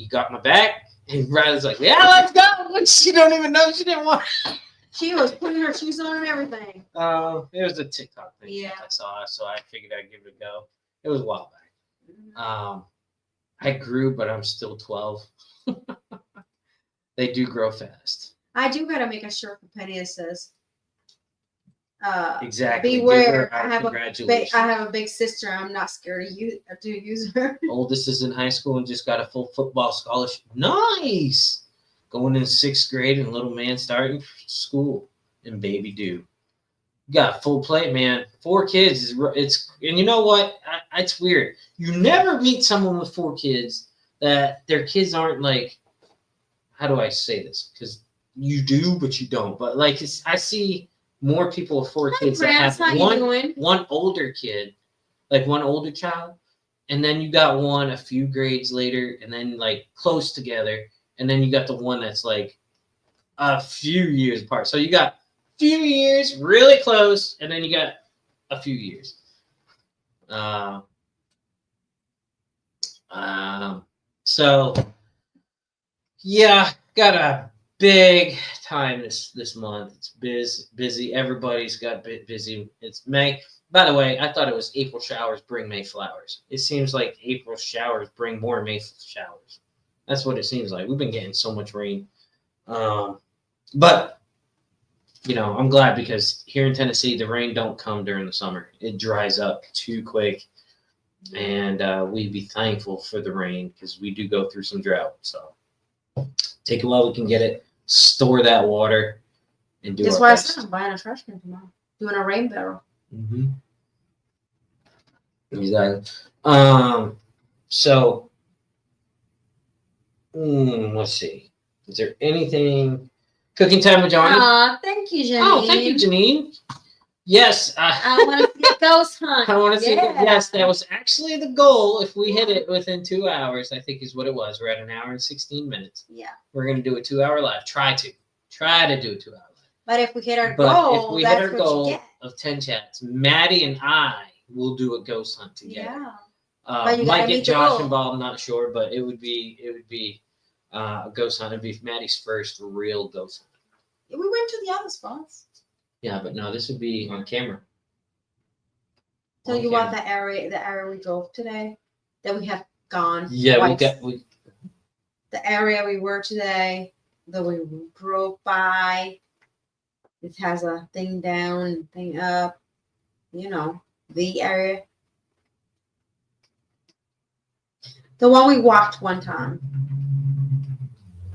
got my back. And Riley's like, yeah, let's go. She don't even know she didn't want. She was putting her shoes on and everything. It was a TikTok thing Yeah. I saw, so I figured I'd give it a go. It was a while back. I grew, but I'm still 12. They do grow fast. I do gotta make a shirt for Penny that says, Exactly. Give beware. her our I have congratulations. a big sister. I'm not scared to use her. Oldest is in high school and just got a full football scholarship. Nice. Going in 6th grade and little man starting school and baby due. Got full plate, man. 4 kids and you know what? It's weird. You never meet someone with 4 kids that their kids aren't like, how do I say this? Because you do, but you don't. But like, I see more people with 4 kids that have one older kid, like one older child, and then you got one a few grades later, and then like close together, and then you got the one that's like a few years apart. So you got few years really close, and then you got a few years. So yeah, got a big time this month. It's busy. Everybody's got busy. It's May. By the way, I thought it was April showers bring May flowers. It seems like April showers bring more May showers. That's what it seems like. We've been getting so much rain. But you know, I'm glad because here in Tennessee, the rain don't come during the summer. It dries up too quick. And we'd be thankful for the rain because we do go through some drought. So take it while we can get it, store that water, and do That's our why best. I said I'm buying a trash can tomorrow. Doing a rain barrel. Mm-hmm. Exactly. So let's see. Is there anything? Cooking time with Johnny? Aw, thank you, Janine. Oh, thank you, Janine. Yes. I want to see a ghost hunt. I want to see. Yeah. Yes, that was actually the goal. If we hit it within 2 hours, I think is what it was. We're at an hour and 16 minutes. Yeah. We're going to do a 2-hour live. Try to do a 2-hour live. But if we hit our But goal, if we that's hit our what goal you get. of 10 chats, Maddie and I will do a ghost hunt together. Yeah. But you Might gotta get meet the Josh goal. involved. I'm not sure, but it would be a ghost hunt. It'd be Maddie's first real ghost hunt. We went to the other spots. Yeah, but no, this would be on camera. Tell On you camera. what, the area we drove today, that we have gone. Yeah, twice. The area we were today, that we drove by. It has a thing down, thing up. You know, the area. The one we walked one time.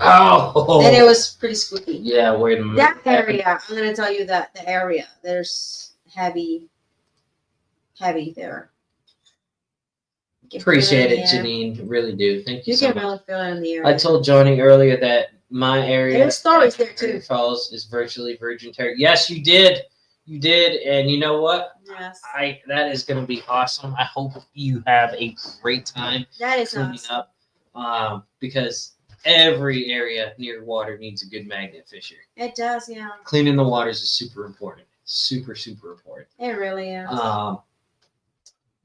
Oh, And it was pretty spooky. yeah. Wait a minute. That area, I'm gonna tell you that the area, there's heavy there. You can Appreciate feel it, in the air. Janine. Really do. Thank you You so can much. really feel it in the air. I told Johnny earlier that my area There's stories there, at too. Niagara Falls is virtually virgin territory. Yes, you did. You did, and you know what? Yes. That is going to be awesome. I hope you have a great time That is cleaning awesome. up, because every area near water needs a good magnet fisher. It does, yeah. Cleaning the waters is super important. Super, super important. It really is.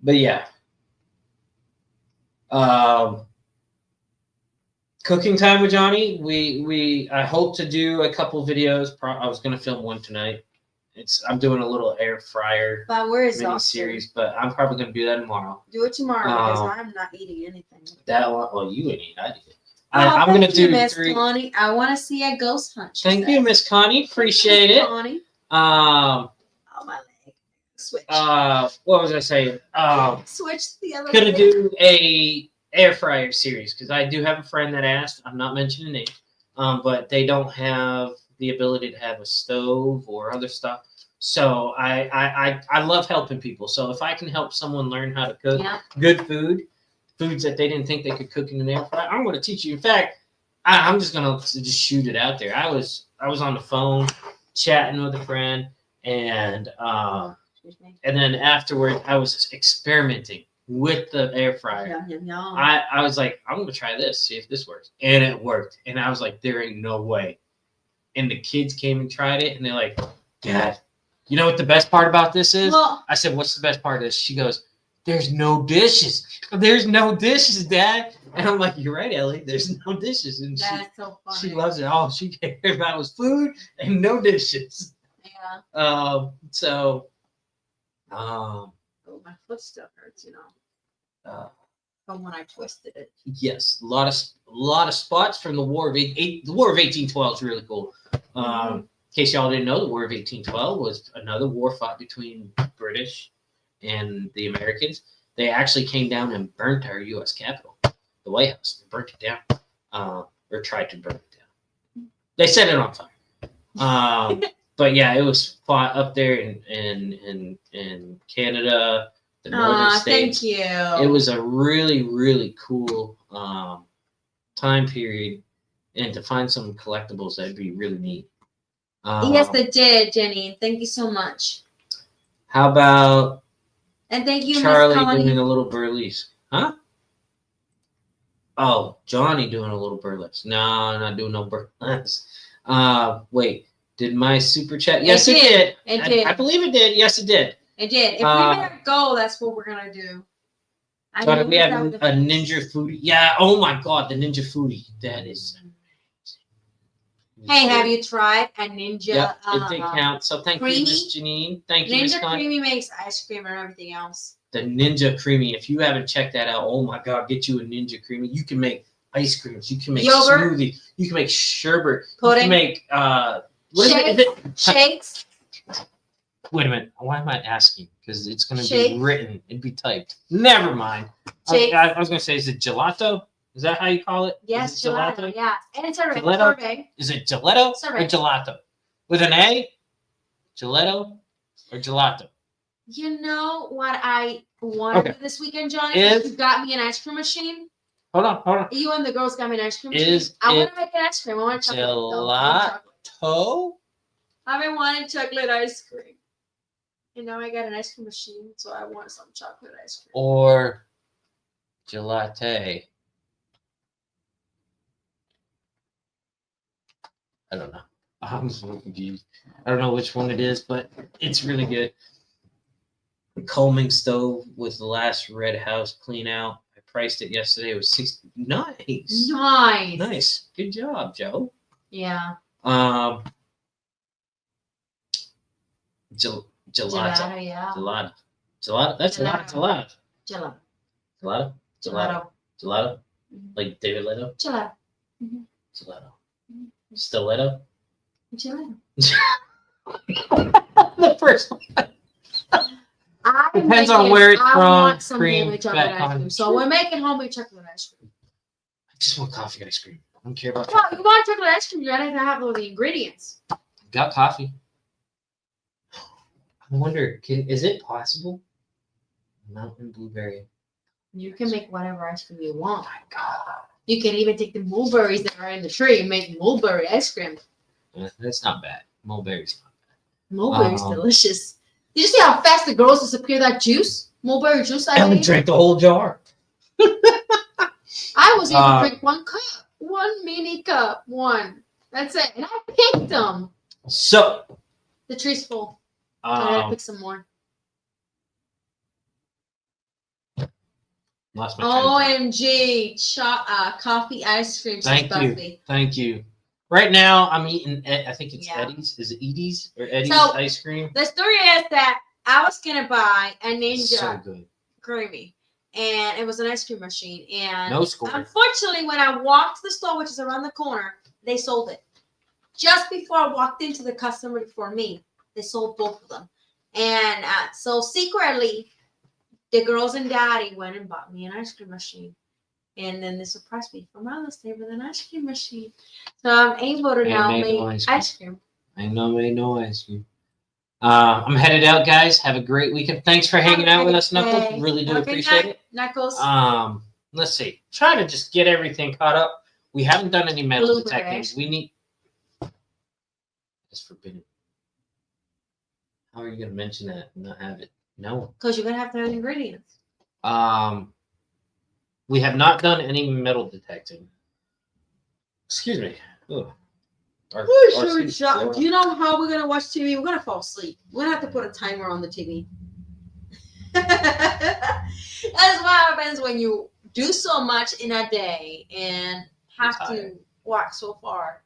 But yeah. Cooking time with Johnny. I hope to do a couple videos. I was gonna film one tonight. I'm doing a little air fryer But we're mini exhausted. series, but I'm probably gonna do that tomorrow. Do it tomorrow because I'm not eating anything. That one, well, you would eat. I did. Oh, I'm gonna thank you, do Miss 3. Connie. I want to see a ghost hunt. she Thank said. you, Miss Connie. Appreciate Miss it. Connie. Um. Oh, my leg. Switch. What was I saying? Switch to the other Gonna leg. do a air fryer series because I do have a friend that asked. I'm not mentioning names, but they don't have the ability to have a stove or other stuff. So I love helping people. So if I can help someone learn how to cook good foods that they didn't think they could cook in an air fryer, I'm going to teach you. In fact, I'm just going to just shoot it out there. I was on the phone chatting with a friend, and then afterward I was experimenting with the air fryer. Yum, yum, yum. I was like, I'm gonna try this, see if this works, and it worked. And I was like, there ain't no way. And the kids came and tried it, and they're like, Dad, you know what the best part about this is? Well, I said, what's the best part of this? She goes, there's no dishes. There's no dishes, Dad. And I'm like, you're right, Ellie. There's no dishes. And that's so funny. she loves it. All she cared about was food and no dishes. Yeah. Oh, my foot still hurts, you know. From when I twisted it. Yes, a lot of spots from the War of the War of 1812 is really cool. In case y'all didn't know, the War of 1812 was another war fought between British and the Americans. They actually came down and burnt our U.S. Capitol, the White House. They burnt it down, or tried to burn it down. They set it on fire. But yeah, it was fought up there in Canada, the northern states. Thank you. It was a really, really cool time period and to find some collectibles, that'd be really neat. Yes, they did, Jenny. Thank you so much. How about And thank you, Miss Charlie Connie. doing a little burlesque? Huh? Oh, Johnny doing a little burlesque. No, I'm not doing no burlesque. Wait. Did my super chat? Yes, it did. It did. I believe it did. Yes, it did. It did. If we made a goal, that's what we're gonna do. So we have a ninja foodie. Yeah. Oh my God, the ninja foodie. That is. Hey, have you tried a ninja? Yep, it did count. So thank creamy? you, Miss Janine. Thank you, Miss Ninja Connie. Creamy makes ice cream and everything else. The Ninja Creamy. If you haven't checked that out, oh my God, get you a Ninja Creamy. You can make ice creams. You can make yogurt, smoothie. You can make sherbet. pudding. You can make what shakes. is it? Shakes. Wait a minute. Why am I asking? Because it's going to Shakes. be written. It'd be typed. Never mind. Shakes. I was going to say, is it gelato? Is that how you call it? Yes, Is it gelato. Yeah, and it's a Gelato? sorbet. Is it gelato Sorbet. or gelato? With an A? Gelato or gelato? You know what I want to do this weekend, Johnny? You got me an ice cream machine. Hold on. You and the girls got me an ice cream Is machine. I want it to make an ice cream. I want chocolate. though. I want chocolate. Gelato? I've been wanting chocolate ice cream. And now I got an ice cream machine, so I want some chocolate ice cream. Or gelate? I don't know. I'm so confused. I don't know which one it is, but it's really good. The combing stove was the last red house clean out. I priced it yesterday. It was $60. Nice. Nice. Good job, Joe. Yeah. Gelato. Gelato, yeah. Gelato. That's a lot of gelato. Gelato. Gelato. Gelato. Gelato. Mhm. Like David Leto. Gelato. Mhm. Gelato. Mhm. Stiletto. Gelato. The first one. Depends on where it's from. Want some Cream, homemade chocolate fat ice cream. So we're making homemade chocolate ice cream. I just want coffee ice cream. I don't care about Well, chocolate. you want chocolate ice cream, you gotta have all the ingredients. Got coffee. I wonder, is it possible? Mountain blueberry. You can make whatever ice cream you want. Oh my God. You can even take the mulberries that are in the tree and make mulberry ice cream. That's not bad. Mulberry's not bad. Mulberry's delicious. Did you see how fast the girls disappear that juice? Mulberry juice I Ellie made? drank the whole jar. I was able to drink one cup. One mini cup. One. That's it. And I picked them. So. The tree's full. I gotta pick some more. Lost my train of thought. OMG. Coffee ice cream. Thank you. Buffy. Thank you. Right now, I'm eating, I think it's Yeah. Eddie's. Is it Edie's or Eddie's So, ice cream? The story is that I was going to buy a It's so Ninja good. Creamy. And it was an ice cream machine. And No score. unfortunately, when I walked to the store, which is around the corner, they sold it. Just before I walked into the customer before me, they sold both of them. And so secretly, the girls and daddy went and bought me an ice cream machine. And then they surprised me for Mother's Day with an ice cream machine. So I'm able to now make ice cream. I know, made no ice cream. I'm headed out, guys. Have a great weekend. Thanks for hanging out with us, Knuckles. Really do appreciate it. Knuckles. Let's see. Try to just get everything caught up. We haven't done any metal Blueberry. detecting. We need. It's forbidden. How are you going to mention that and not have it? No. Because you're going to have to have ingredients. We have not done any metal detecting. Excuse me. Ugh. Do you know how we're going to watch TV? We're going to fall asleep. We're going to have to put a timer on the TV. That's what happens when you do so much in a day and have to walk so far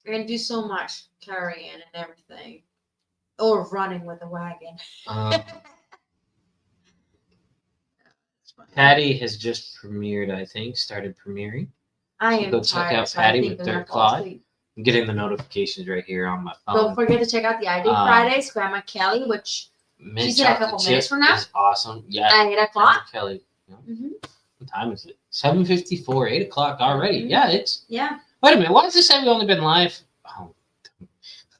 and do so much carrying and everything. Or running with a wagon. Patty has just premiered, I think, started premiering. I am Go check tired, out so I Patty think with I'm gonna Dirk fall Claude. asleep. I'm getting the notifications right here on my phone. Don't forget to check out the ID Fridays, Grandma Kelly, which Mint she's in a chocolate couple chip minutes from now. is awesome. Yeah. at 8 o'clock. Kelly. Yeah. Mm-hmm. What time is it? 7:54, 8 o'clock already. Mhm. Yeah, it's. Yeah. Wait a minute. Why does it say we've only been live? Oh,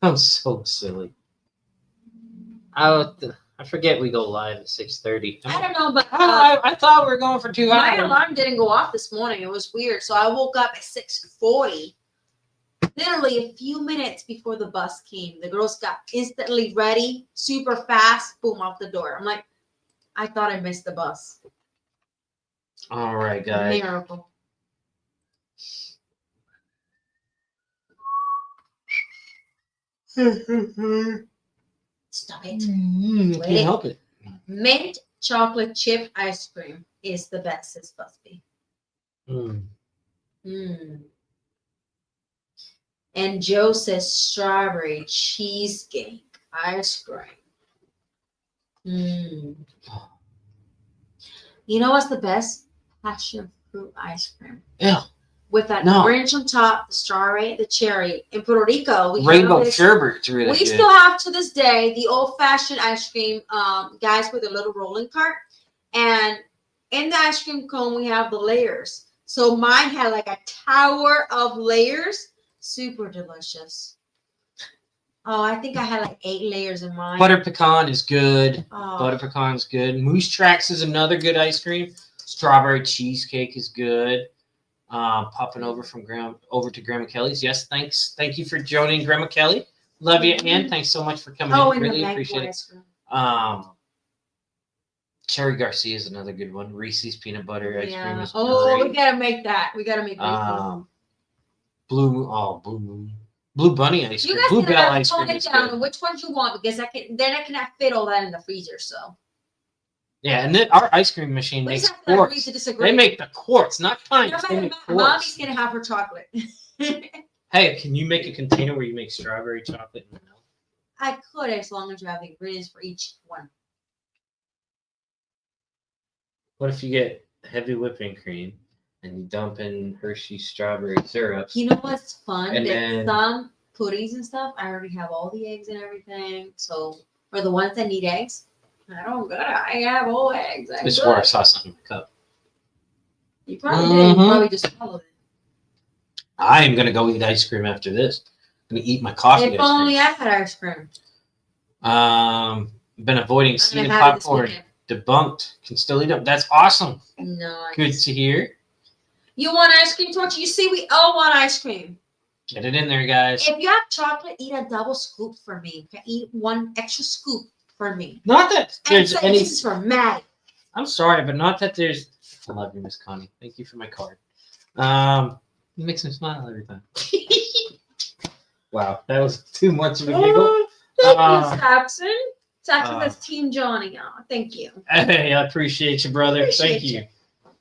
I'm so silly. I forget we go live at 6:30. I don't know, but I thought we were going for 2 my hours. alarm didn't go off this morning. It was weird. So I woke up at 6:40. Literally a few minutes before the bus came. The girls got instantly ready, super fast, boom, out the door. I'm like, I thought I missed the bus. All right, guys. Miracle. Stop it. Can't help it. Mint chocolate chip ice cream is the best it's supposed to be. And Joe says strawberry cheesecake ice cream. You know what's the best? Passion fruit ice cream. Yeah. With that orange on top, the strawberry, the cherry. In Puerto Rico, rainbow sherbet's really we good. still have to this day the old-fashioned ice cream, guys with a little rolling cart. And in the ice cream cone, we have the layers. So mine had like a tower of layers. Super delicious. Oh, I think I had like 8 layers in mine. Butter pecan is good. Oh. Butter pecan's good. Moose Tracks is another good ice cream. Strawberry cheesecake is good. Popping over to Grandma Kelly's. Yes, thanks. Thank you for joining, Grandma Kelly. Love you, Ann. Thanks so much for coming in. Really appreciate it. Cherry Garcia is another good one. Reese's peanut butter ice cream is great. We gotta make that. We gotta make Reese's. Blue Bunny ice cream. Blue Bell ice cream is good. Which ones you want, because then I cannot fit all that in the freezer. So. Yeah, and then our ice cream machine makes quarts. They make the quarts, not pints. They make quarts. Mommy's gonna have her chocolate. Hey, can you make a container where you make strawberry chocolate and milk? I could, as long as you have the ingredients for each one. What if you get heavy whipping cream and you dump in Hershey's strawberry syrup? You know what's fun? And then some puddings and stuff, I already have all the eggs and everything. So for the ones that need eggs, I have all eggs. This is where I saw something in the cup. You probably did. You probably just followed it. I am going to go eat ice cream after this. I'm going to eat my coffee. If only I had ice cream. Been avoiding seed and popcorn. Debunked. Can still eat them. That's awesome. No. Good to hear. You want ice cream, Torch? You see, we all want ice cream. Get it in there, guys. If you have chocolate, eat a double scoop for me. Okay? Eat one extra scoop for me. Not that there's any. This is for Maddie. I'm sorry, but not that there's. I love you, Miss Connie. Thank you for my card. You makes me smile every time. Wow, that was too much of a giggle. Thank you, Saxon. Saxon says Team Johnny. Oh, thank you. Hey, I appreciate you, brother. Thank you.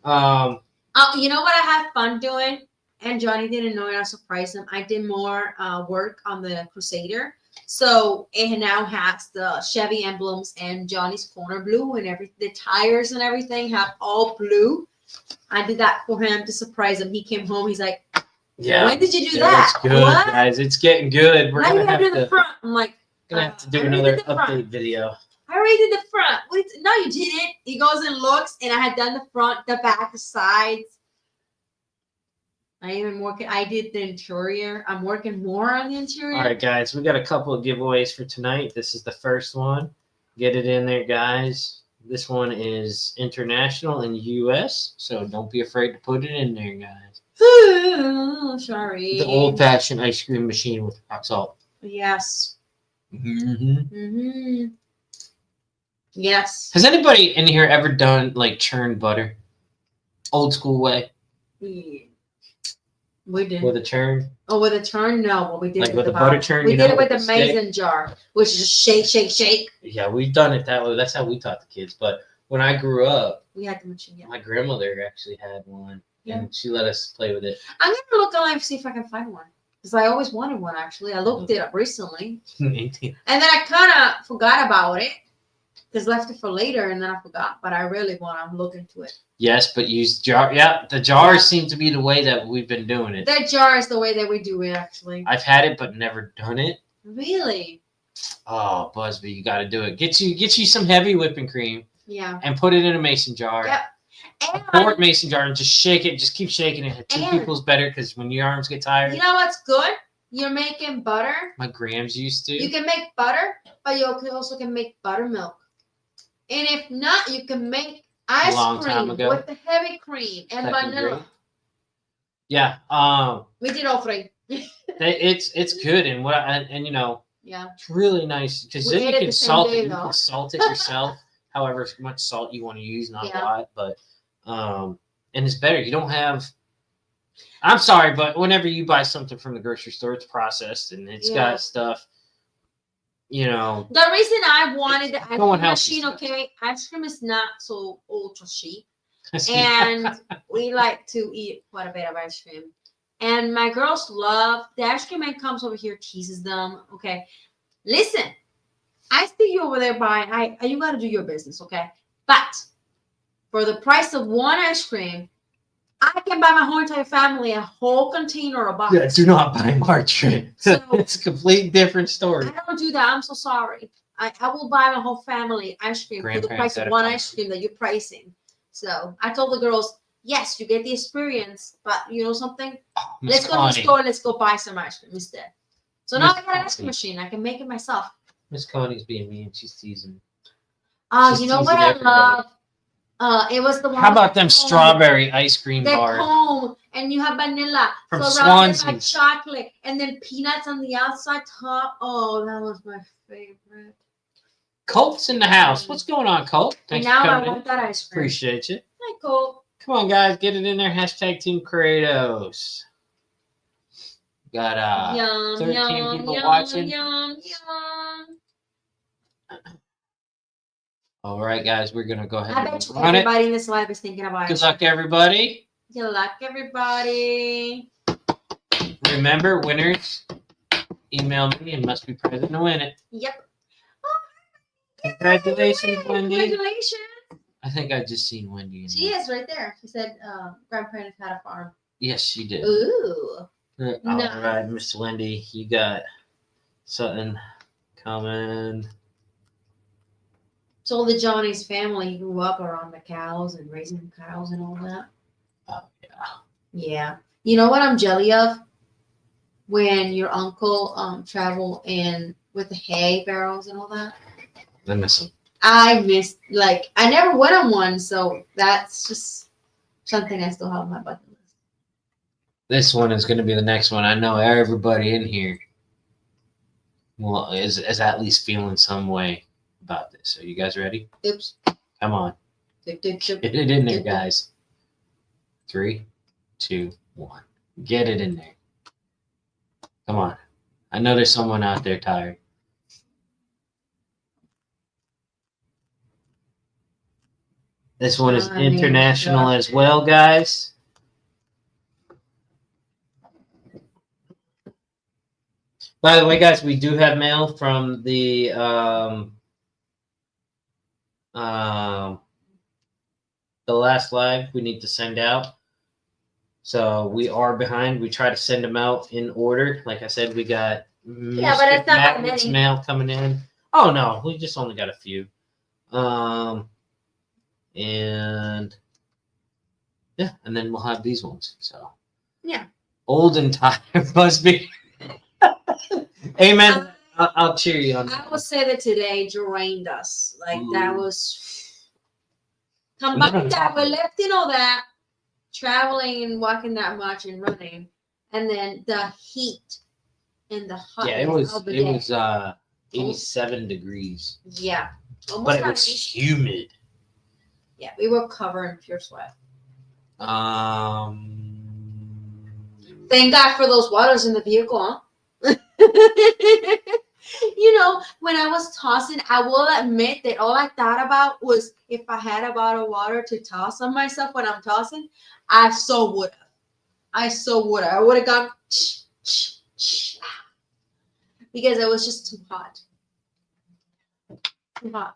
You know what I had fun doing? And Johnny didn't know it. I surprised him. I did more work on the Crusader. So it now has the Chevy emblems and Johnny's corner blue and the tires and everything have all blue. I did that for him to surprise him. He came home. He's like, "Yeah, when did you do that? It's good, what? Guys. It's getting good. We're now gonna have to do the front." I'm like, gonna have to do another update video. I already did the front. Wait, no, you didn't. He goes and looks, and I had done the front, the back, the sides. I did the interior. I'm working more on the interior. All right, guys, we got a couple of giveaways for tonight. This is the first one. Get it in there, guys. This one is international and U.S., so don't be afraid to put it in there, guys. Oh, sorry. The old-fashioned ice cream machine with rock salt. Yes. Mm-hmm. Yes. Has anybody in here ever done, like, churned butter? Old school way? Yeah. We did. With a churn? Oh, with a churn? No. What we did like with a butter churn? We did it with a mason jar, which is just shake, shake, shake. Yeah, we've done it that way. That's how we taught the kids. But when I grew up, we had the machine. Yeah. My grandmother actually had one, and she let us play with it. I'm gonna look online and see if I can find one, because I always wanted one. Actually, I looked it up recently, 18. And then I kind of forgot about it. Just left it for later, and then I forgot. But I really want to look into it. Yes, but use jar. Yeah, the jars seem to be the way that we've been doing it. That jar is the way that we do it, actually. I've had it, but never done it. Really? Oh, Busby, you got to do it. Get you some heavy whipping cream. Yeah. And put it in a mason jar. Yep. A quart mason jar, and just shake it. Just keep shaking it. Two people's better, because when your arms get tired. You know what's good? You're making butter. My grams used to. You can make butter, but you also can make buttermilk. And if not, you can make ice Long time cream ago. with the heavy cream and Second vanilla. grade. Yeah. We did all three. It's good, and and you know, Yeah. it's really nice because We then you ate it can the same salt day, it. You though. can salt it yourself, however much salt you want to use, not a Yeah. lot, but and it's better. You don't have. I'm sorry, but whenever you buy something from the grocery store, it's processed and it's Yeah. got stuff. You know, The reason I wanted the ice No one cream healthy machine, stuff. okay, ice cream is not so ultra cheap. And we like to eat quite a bit of ice cream. And my girls love the ice cream man comes over here, teases them. Okay, listen, I see you over there buying. You got to do your business, okay? But for the price of one ice cream, I can buy my whole entire family a whole container of box. yeah, do not buy margarine. So- It's a complete different story. I don't do that. I'm so sorry. I will buy my whole family ice cream for the Grandparents price of had a one fun. ice cream that you're pricing. So I told the girls, yes, you get the experience, but you know something? Miss Let's go to the Connie. store. Let's go buy some ice cream instead. So now Miss I got an ice cream Connie. machine. I can make it myself. Miss Connie's being mean. She's teasing. She's You know what teasing I everybody. love? It was the one. How about with them the cone, strawberry ice cream The bars? cone, and you have vanilla. From so around it like Swansea. chocolate, and then peanuts on the outside top. Oh, that was my favorite. Colt's in the house. What's going on, Colt? And Thanks now for I coming in. want that ice cream. Appreciate you. Hi, Cole. Come on, guys, get it in there. Hashtag Team Kratos. Got Yum, 13 yum, people yum, watching. yum, yum. All right, guys, we're gonna go ahead I and bet you run it. everybody in this live is thinking about Good it. luck, everybody. Good luck, everybody. Remember, winners, email me and must be present to win it. Yep. Congratulations, Wendy. Congratulations. I think I just seen Wendy. In She there. is right there. She said grandparents had a farm. Yes, she did. Ooh. All nice. right, Miss Wendy, you got something coming. So the Johnny's family grew up around the cows and raising cows and all that. Oh, yeah. Yeah. You know what I'm jelly of? When your uncle traveled in with the hay barrels and all that. I miss him. I missed, like, I never went on one, so that's just something I still have on my bucket list. This one is going to be the next one. I know everybody in here is at least feeling some way about this. Are you guys ready? Oops. Come on. Dip, dip, dip. Get it in there, guys. 3, 2, 1. Get it in there. Come on. I know there's someone out there tired. This one is international as well, guys. By the way, guys, we do have mail from the last live we need to send out. So we are behind. We try to send them out in order. Like I said, we got Yeah, but it's not that Magnet's many. mail coming in. Oh no, we just only got a few. And yeah, and then we'll have these ones. So Yeah. Old and tired must be. Amen. I'll cheer you on that. I would say that today drained us. Like that Ooh. was combined that we're lifting all that, traveling and walking that much and running, and then the heat and the hot Yeah, it was 87 degrees. Yeah. Almost But it 90. was humid. Yeah, we were covered in pure sweat. Thank God for those waters in the vehicle, huh? You know, when I was tossing, I will admit that all I thought about was if I had a bottle of water to toss on myself when I'm tossing, I so would have. I would have gone because it was just too hot. Too hot.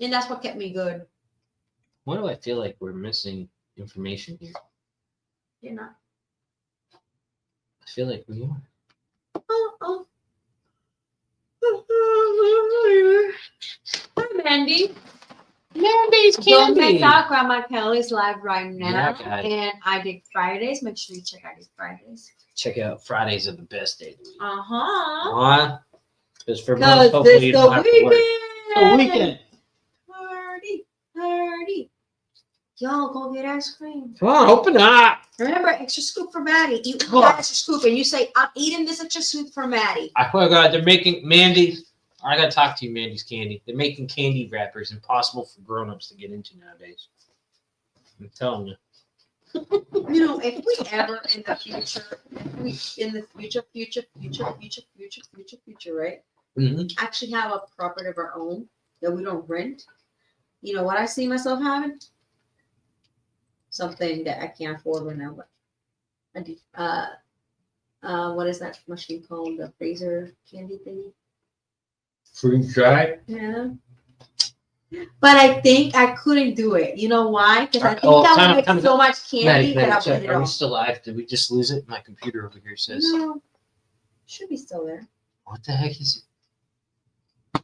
And that's what kept me good. Why do I feel like we're missing information here? You're not. I feel like we are. Oh. Hi, Mandy. Mandy's Don't candy. miss out. Grandma Kelly's live right now. Yeah, guys. And I did Fridays. Make sure you check out these Fridays. Check out Fridays are the best day of the week. Uh-huh. Because for most, Because hopefully you it's don't the have to work. weekend. The weekend. Party, party. Y'all go get ice cream. Come on, open up. Remember, extra scoop for Maddie. You eat Come that on. extra scoop and you say, I'm eating this extra scoop for Maddie. I forgot they're making Mandy's. I gotta talk to you, Mandy's Candy. They're making candy wrappers impossible for grown-ups to get into nowadays. I'm telling you. You know, if we ever in the future, right? Mm-hmm. Actually have a property of our own that we don't rent. You know what I see myself having? Something that I can't afford right now, but I do. What is that machine called? The freezer candy thingy? Freeze dry. Yeah. But I think I couldn't do it. You know why? Because I think Oh, that time would out, make so much candy that I would check. hit it Are we off. still live? Did we just lose it? My computer over here says. No, should be still there. What the heck is it?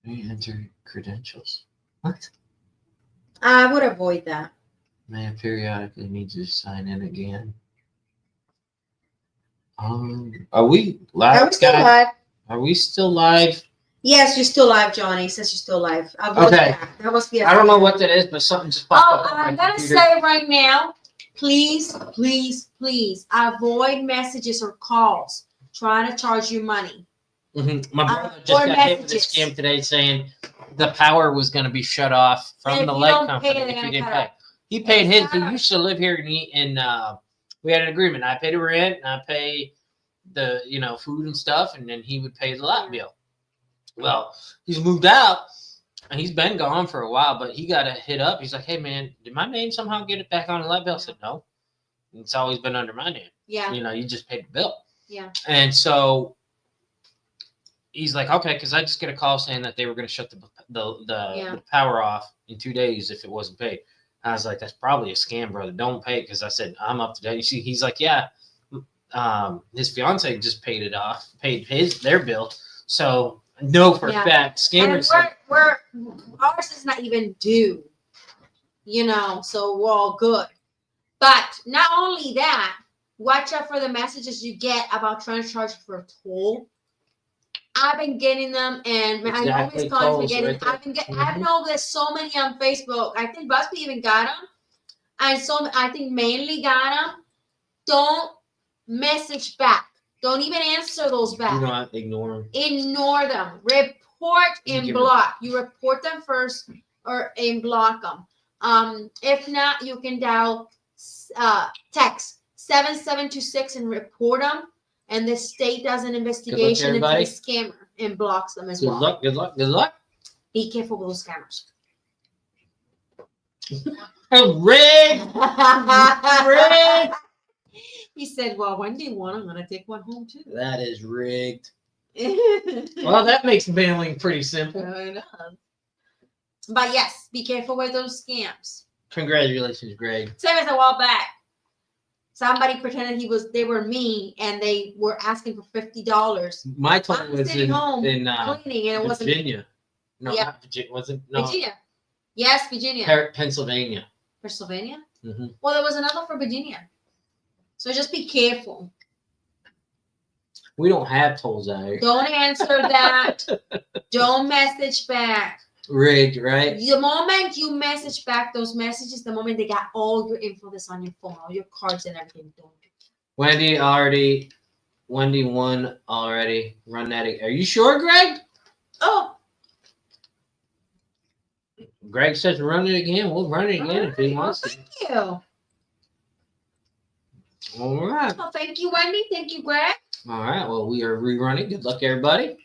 May enter credentials. What? I would avoid that. May periodically need to sign in again. Are we live? Are we still guys? live? Are we still live? Yes, you're still live, Johnny. It says you're still live. Okay. That must be. I don't know what that is, but something just popped up. Oh, on I'm my gonna computer. say right now, please, please, please avoid messages or calls trying to charge you money. Mm-hmm. My brother or just got hit with a messages. scam today saying the power was going to be shut off And from if the you light don't company pay, they're if you gonna didn't cut pay. off. He paid his. He Exactly. used to live here, and we had an agreement. I paid the rent, and I pay the food and stuff, and then he would pay the light bill. Well, he's moved out, and he's been gone for a while, but he got a hit up. He's like, "Hey, man, did my name somehow get it back on the light bill?" I said, "No, it's always been under my name. Yeah. You just paid the bill." Yeah. And so he's like, "Okay," because I just get a call saying that they were going to shut the power off in 2 days if it wasn't paid. I was like, "That's probably a scam, brother. Don't pay," because I said I'm up to date. You see, he's like, "Yeah." His fiance just paid their bill, so no for a fact scammers. And we're ours is not even due, so we're all good. But not only that, watch out for the messages you get about trying to charge you for a toll. I've been getting them, and I know Miss Collins been getting. I've known there's so many on Facebook. I think Busby even got them, and I think mainly got them. Don't message back. Don't even answer those back. Do not ignore them. Ignore them. Report and block. You report them first and block them. If not, you can dial text 7726 and report them. And the state does an investigation into the scammer and blocks them as well. Good luck. Be careful with those scammers. Rigged! Rigged! He said, well, Wendy won. I'm going to take one home, too. That is rigged. Well, that makes mailing pretty simple. I know. But yes, be careful with those scams. Congratulations, Greg. Same as a while back. Somebody pretended they were me, and they were asking for $50. My total was in cleaning, and it wasn't Virginia. No, not Virginia. Wasn't no. Virginia. Yes, Virginia. Pennsylvania. Pennsylvania? Mm-hmm. Well, there was another for Virginia. So just be careful. We don't have tolls out here. Don't answer that. Don't message back. Rigged, right? The moment you message back those messages, the moment they got all your info that's on your phone, all your cards and everything, don't do it. Wendy won already. Run that. Are you sure, Greg? Oh. Greg says run it again. We'll run it again if he wants to. Thank you. All right. Well, thank you, Wendy. Thank you, Greg. All right. Well, we are rerunning. Good luck, everybody.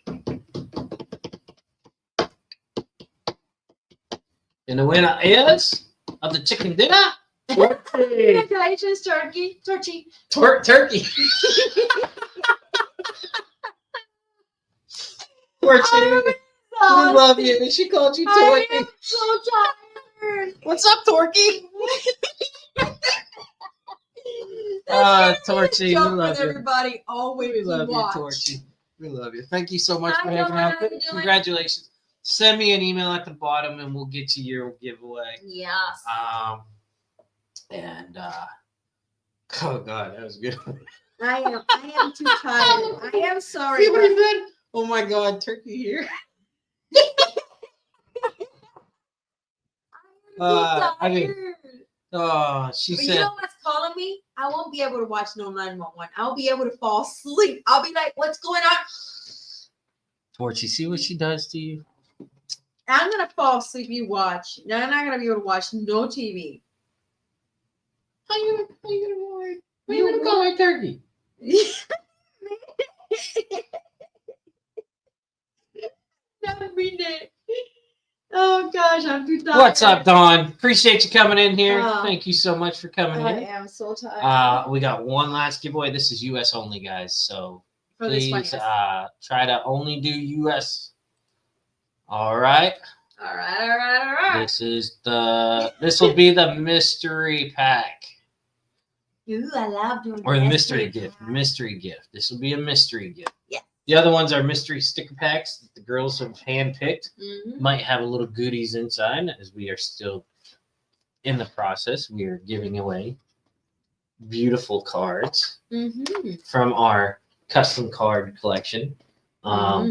And the winner is of the chicken dinner. Congratulations, turkey. Turkey. Turkey. Torchy. We love you. She called you Torky. I am so tired. What's up, Torky? Torchy, we love you. Everybody, always we love you, Torchy. We love you. Thank you so much for hanging out. Congratulations. Send me an email at the bottom, and we'll get you your giveaway. Yes. And oh god, that was good. I am too tired. I am sorry. See what he but said? Oh my God, turkey here. I mean, tired. she But said, you know what's calling me? I won't be able to watch no 911. I'll be able to fall asleep. I'll be like, what's going on? Torchy, see what she does to you? I'm gonna fall asleep. You watch. Now I'm not gonna be able to watch no TV. How you gonna call my turkey? Never mean it. Oh gosh, I'm too tired. What's up, Dawn? Appreciate you coming in here. Oh. Thank you so much for coming I in. am so tired. We got one last giveaway. This is US only, guys. So For this please one, yes. try to only do US. All right. All right. This will be the mystery pack. Ooh, I love doing Or the that. mystery gift. Mystery gift. This will be a mystery gift. Yeah. The other ones are mystery sticker packs that the girls have handpicked. Mm-hmm. Might have a little goodies inside as we are still in the process. We are giving away beautiful cards Mm-hmm. from our custom card collection.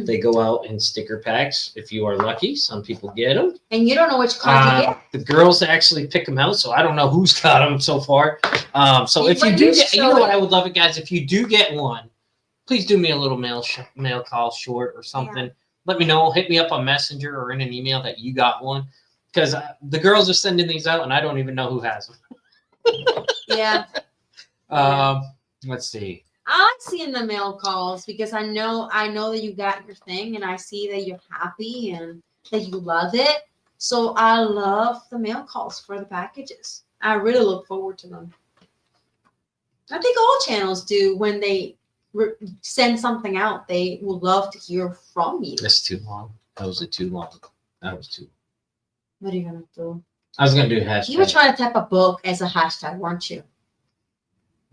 They go out in sticker packs if you are lucky. Some people get them. And you don't know which card you get. The girls actually pick them out, so I don't know who's got them so far. So if you But do you get, you show know what, it. I would love it, guys. If you do get one, please do me a little mail call short or something. Let me know. Hit me up on Messenger or in an email that you got one, because the girls are sending these out and I don't even know who has them. Yeah. Let's see. I like seeing the mail calls because I know that you got your thing and I see that you're happy and that you love it. So I love the mail calls for the packages. I really look forward to them. I think all channels do when they send something out. They will love to hear from you. That's too long. That was too long. That was too. What are you gonna do? I was gonna do hashtag. You were trying to type a book as a hashtag, weren't you?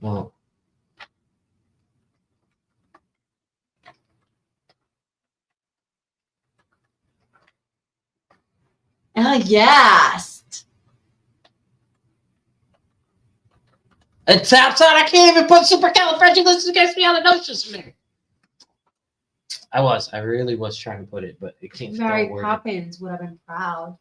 Well, Yes. it's outside. I can't even put supercalifragilisticexpialidocious in there. I really was trying to put it, but it can't. Mary Poppins would have been proud.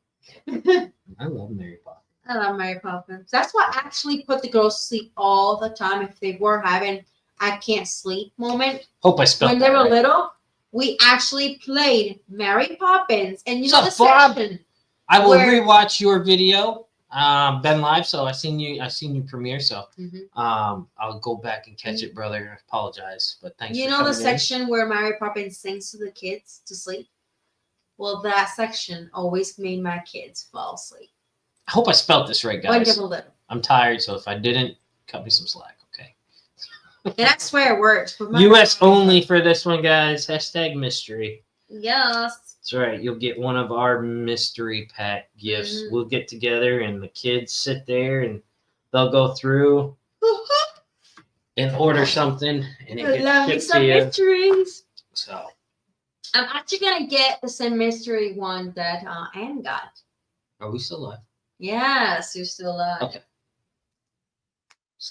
I love Mary Poppins. I love Mary Poppins. That's what actually put the girls to sleep all the time. If they were having I can't sleep moment Hope I spelled when that they were right. little, we actually played Mary Poppins, and you know the What's up, Bob? section. I will where- rewatch your video. Been live, so I seen you premiere. So Mhm. I'll go back and catch it, brother. I apologize, but thanks. You for know the coming in. section where Mary Poppins sings to the kids to sleep? Well, that section always made my kids fall asleep. I hope I spelled this right, When guys. they were little. I'm tired, so if I didn't, cut me some slack, okay? And I swear it works. but my- US only for this one, guys. Hashtag mystery. Yes. That's right. You'll get one of our mystery pack gifts. Mhm. We'll get together and the kids sit there and they'll go through and order something and it I love me gets shipped some to you. mysteries. So I'm actually gonna get the same mystery one that Anne got. are we still live? Yes, you're still alive. Okay.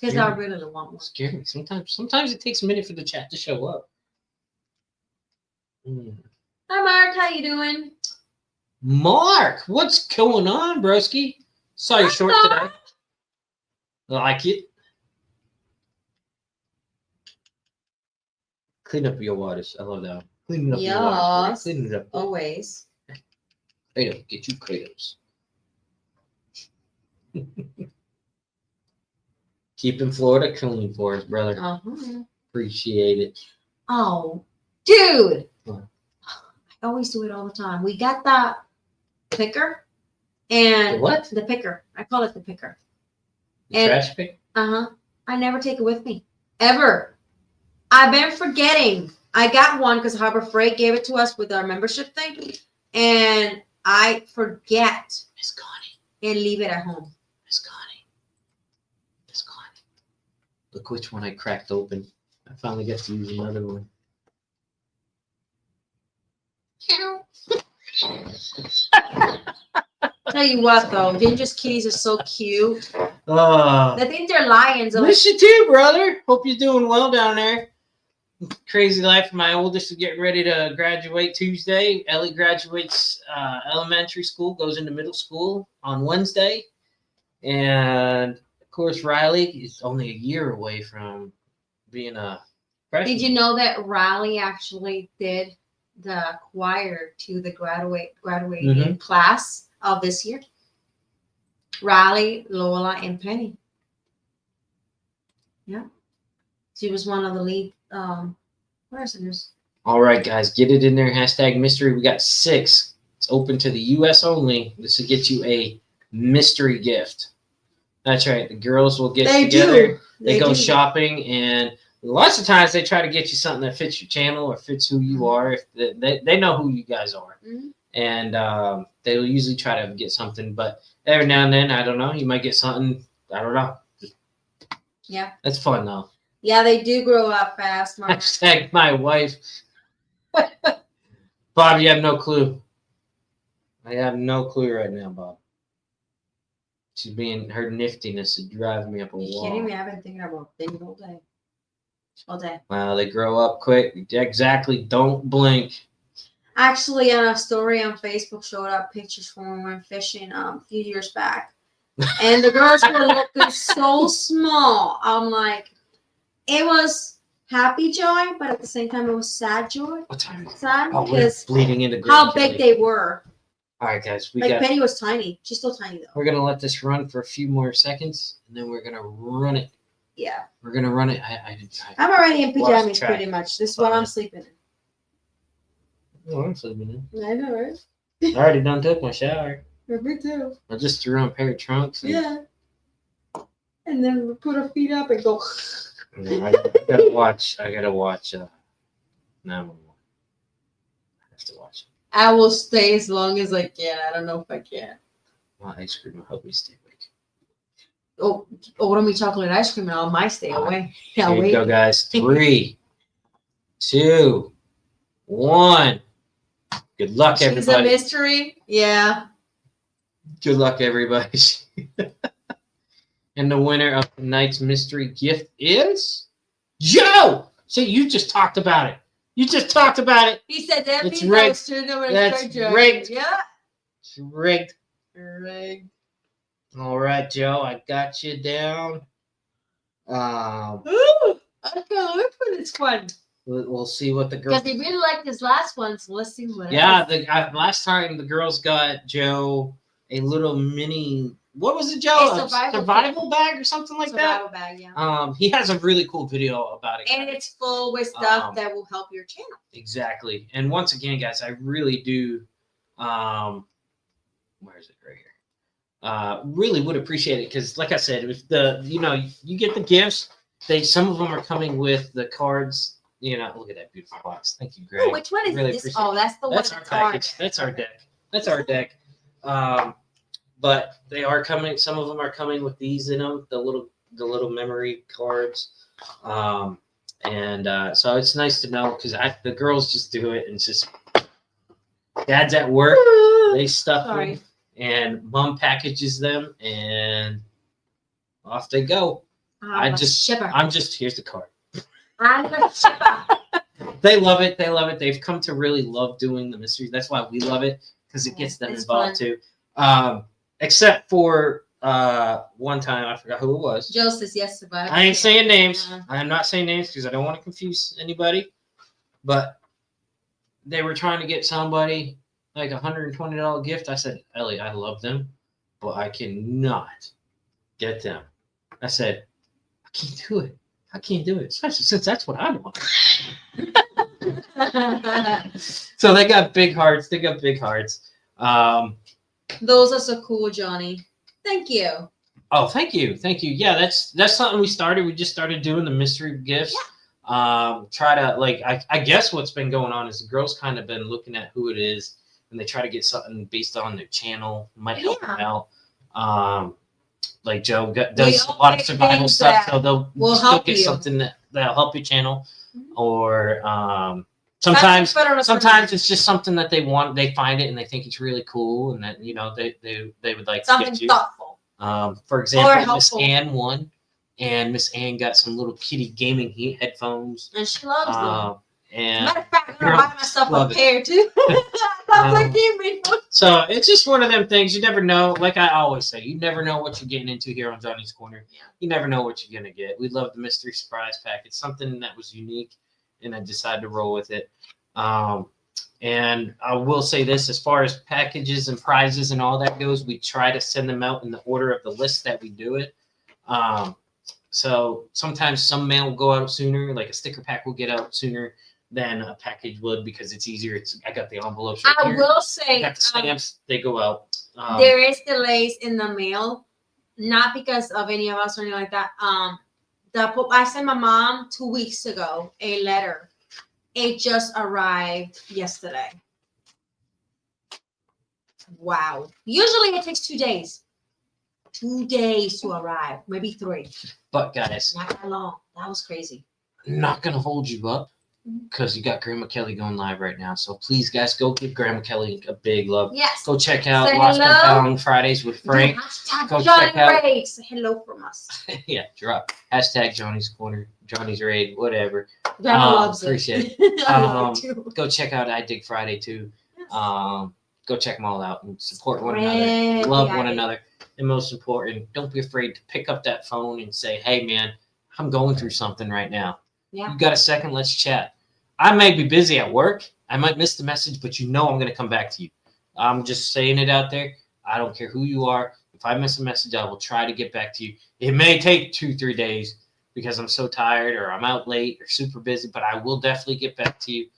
Because I really want one. Scare me. Sometimes it takes a minute for the chat to show up. Hi Mark, how you doing? Mark, what's going on, broski? Saw your short today. Like it. Clean up your waters. I love that one. Cleaning up your water. Yes. Cleaning it up. Always. Kratos, get you Kratos. Keeping Florida clean for us, brother. Uh-huh. Appreciate it. Oh, dude. What? I always do it all the time. We got that picker and The what? The picker. I call it the picker. The And- trash pick? Uh-huh. I never take it with me. Ever. I've been forgetting. I got one because Harbor Freight gave it to us with our membership thing. And I forget Miss Connie. and leave it at home. Miss Connie. Miss Connie. Look which one I cracked open. I finally got to use another one. Tell you what though, Ginger's kitties are so cute. I think they're lions. Miss you too, brother. Hope you're doing well down there. Crazy life. My oldest is getting ready to graduate Tuesday. Ellie graduates elementary school, goes into middle school on Wednesday. And, of course, Riley is only a year away from being a freshman. Did you know that Riley actually did the choir to the graduating class of this year? Riley, Lola, and Penny. Yeah. She was one of the lead listeners. All right, guys, get it in there. Hashtag mystery. We got 6. It's open to the U.S. only. This will get you a mystery gift. That's right. The girls will get together. They go shopping, and lots of times they try to get you something that fits your channel or fits who you are. If they know who you guys are, and they'll usually try to get something. But every now and then, I don't know, you might get something. I don't know. Yeah, that's fun though. Yeah, they do grow up fast. Hashtag my wife. Bob, you have no clue. I have no clue right now, Bob. She's being, her niftiness is driving me up a wall. Are you kidding me? I've been thinking about things all day. All day. Wow, they grow up quick. Exactly. Don't blink. Actually, on a story on Facebook showed up pictures from when we went fishing a few years back. And the girls were looking so small. I'm like, it was happy joy, but at the same time, it was sad joy. What time? Sad because bleeding into how big they were. All right, guys. Penny was tiny. She's still tiny, though. We're going to let this run for a few more seconds, and then we're going to run it. Yeah. We're going to run it. I'm already in pajamas pretty much. This is what I'm sleeping in. Oh, I'm sleeping in. I know, right? I already done took my shower. Me too. I just threw on a pair of trunks. Yeah. And then we put our feet up and go. I gotta watch. I gotta watch. 911. I have to watch it. I will stay as long as I can. I don't know if I can. Well, ice cream will help me stay awake. Oh, order me chocolate ice cream and I might stay away. Here you go, guys. 3, 2, 1. Good luck, everybody. She's a mystery. Yeah. Good luck, everybody. And the winner of tonight's mystery gift is Joe. So you just talked about it. You just talked about it. He said that it's means rigged. That's rigged. Yeah. It's rigged. Rigged. All right, Joe. I got you down. Ooh, I can't wait for this one. We'll see what the girls. Because they really like this last one, so let's see what. Yeah, last time the girls got Joe a little mini. What was it, Joe? A survival bag or something like that? Survival bag, yeah. He has a really cool video about it. And it's full with stuff that will help your channel. Exactly. And once again, guys, I really do. Where is it? Right here. Really would appreciate it because, like I said, if you get the gifts, some of them are coming with the cards. Look at that beautiful box. Thank you, Greg. Oh, which one is really this? Oh, that's the one. That's our package. That's our deck. That's our deck. But they are coming. Some of them are coming with these in them, the little memory cards. So it's nice to know because the girls just do it and it's just dad's at work. They stuff them and mom packages them and off they go. Here's the card. They love it. They love it. They've come to really love doing the mysteries. That's why we love it because it gets them involved too. Except for one time, I forgot who it was. Joe says yes, but I ain't saying names. I am not saying names because I don't want to confuse anybody. But they were trying to get somebody like $120 gift. I said, Ellie, I love them, but I cannot get them. I said, I can't do it. I can't do it, especially since that's what I want. So they got big hearts. They got big hearts. Those are so cool, Johnny. Thank you. Oh, thank you. Thank you. Yeah, that's something we started. We just started doing the mystery gifts. Yeah. Try to I guess what's been going on is the girls kind of been looking at who it is and they try to get something based on their channel. It might help them out. Like Joe does a lot of survival stuff, so they'll still get something that'll help your channel. Or sometimes it's just something that they want. They find it and they think it's really cool, and that they would like something to gift you. thoughtful. For example, Miss helpful. Ann won, and Miss Ann got some little kitty gaming headphones. And she loves them. And Matter of fact, I'm gonna buy myself a love it. pair too. I like gaming. So it's just one of them things. You never know. Like I always say, you never know what you're getting into here on Johnny's Corner. Yeah. You never know what you're gonna get. We love the mystery surprise pack. It's something that was unique, and I decided to roll with it. And I will say this: as far as packages and prizes and all that goes, we try to send them out in the order of the list that we do it. So sometimes some mail will go out sooner, like a sticker pack will get out sooner than a package would because it's easier. I got the envelopes right I here. will I say got the stamps. They go out. there is delays in the mail, not because of any of us or anything like that. I sent my mom 2 weeks ago a letter. It just arrived yesterday. Wow. Usually it takes 2 days. 2 days to arrive, maybe 3. But guys, Not that long. That was crazy. I'm not gonna hold you up because you got Grandma Kelly going live right now. So please, guys, go give Grandma Kelly a big love. Yes. Go check out Say Lost and hello. Found Fridays with Frank. Go Johnny check out- Raid. Say hello from us. Yeah, drop hashtag Johnny's Corner, Johnny's Raid, whatever. Grandma loves appreciate it. I love it too. Go check out I Dig Friday too. Yes. Go check them all out and support one Friend, another, love yeah. one another, and most important, don't be afraid to pick up that phone and say, "Hey, man, I'm going through something right now. Yeah. You got a second? Let's chat." I may be busy at work. I might miss the message, but you know I'm going to come back to you. I'm just saying it out there. I don't care who you are. If I miss a message, I will try to get back to you. It may take 2-3 days because I'm so tired or I'm out late or super busy, but I will definitely get back to you.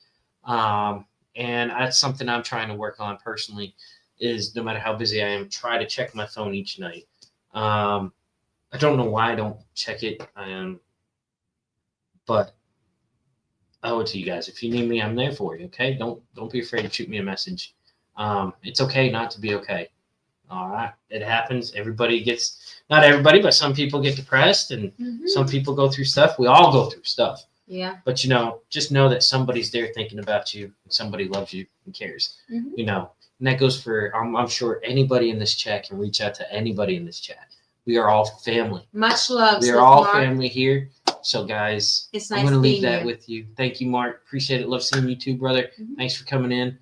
And that's something I'm trying to work on personally is no matter how busy I am, try to check my phone each night. I don't know why I don't check it. But I owe it to you guys. If you need me, I'm there for you. Okay. Don't be afraid to shoot me a message. It's okay not to be okay. All right. It happens. Not everybody, but some people get depressed and some people go through stuff. We all go through stuff. Yeah. But just know that somebody's there thinking about you and somebody loves you and cares. And that goes for, I'm sure anybody in this chat can reach out to anybody in this chat. We are all family. Much love. We are all family here. So guys, It's I'm nice going to leave being that here. with you. Thank you, Mark. Appreciate it. Love seeing you too, brother. Thanks for coming in.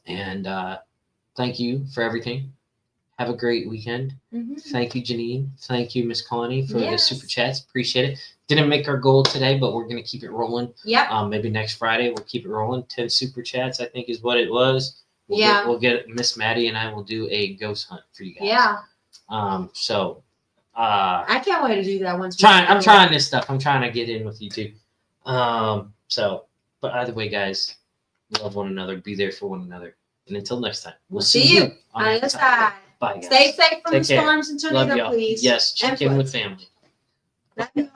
And thank you for everything. Have a great weekend. Thank you, Janine. Thank you, Miss Connie, for the super chats. Appreciate it. Didn't make our goal today, but we're going to keep it rolling. Yep. Maybe next Friday we'll keep it rolling. 10 super chats, I think, is what it was. We'll get Miss Maddy and I will do a ghost hunt for you guys. Yeah. I can't wait to do that once. I'm trying this stuff. I'm trying to get in with you too. But either way, guys, love one another. Be there for one another. And until next time, we'll see you on the other side. Bye, guys. Stay safe from Take the care. storms and Love tornadoes, y'all. please. Yes, check in And with family. Love y'all.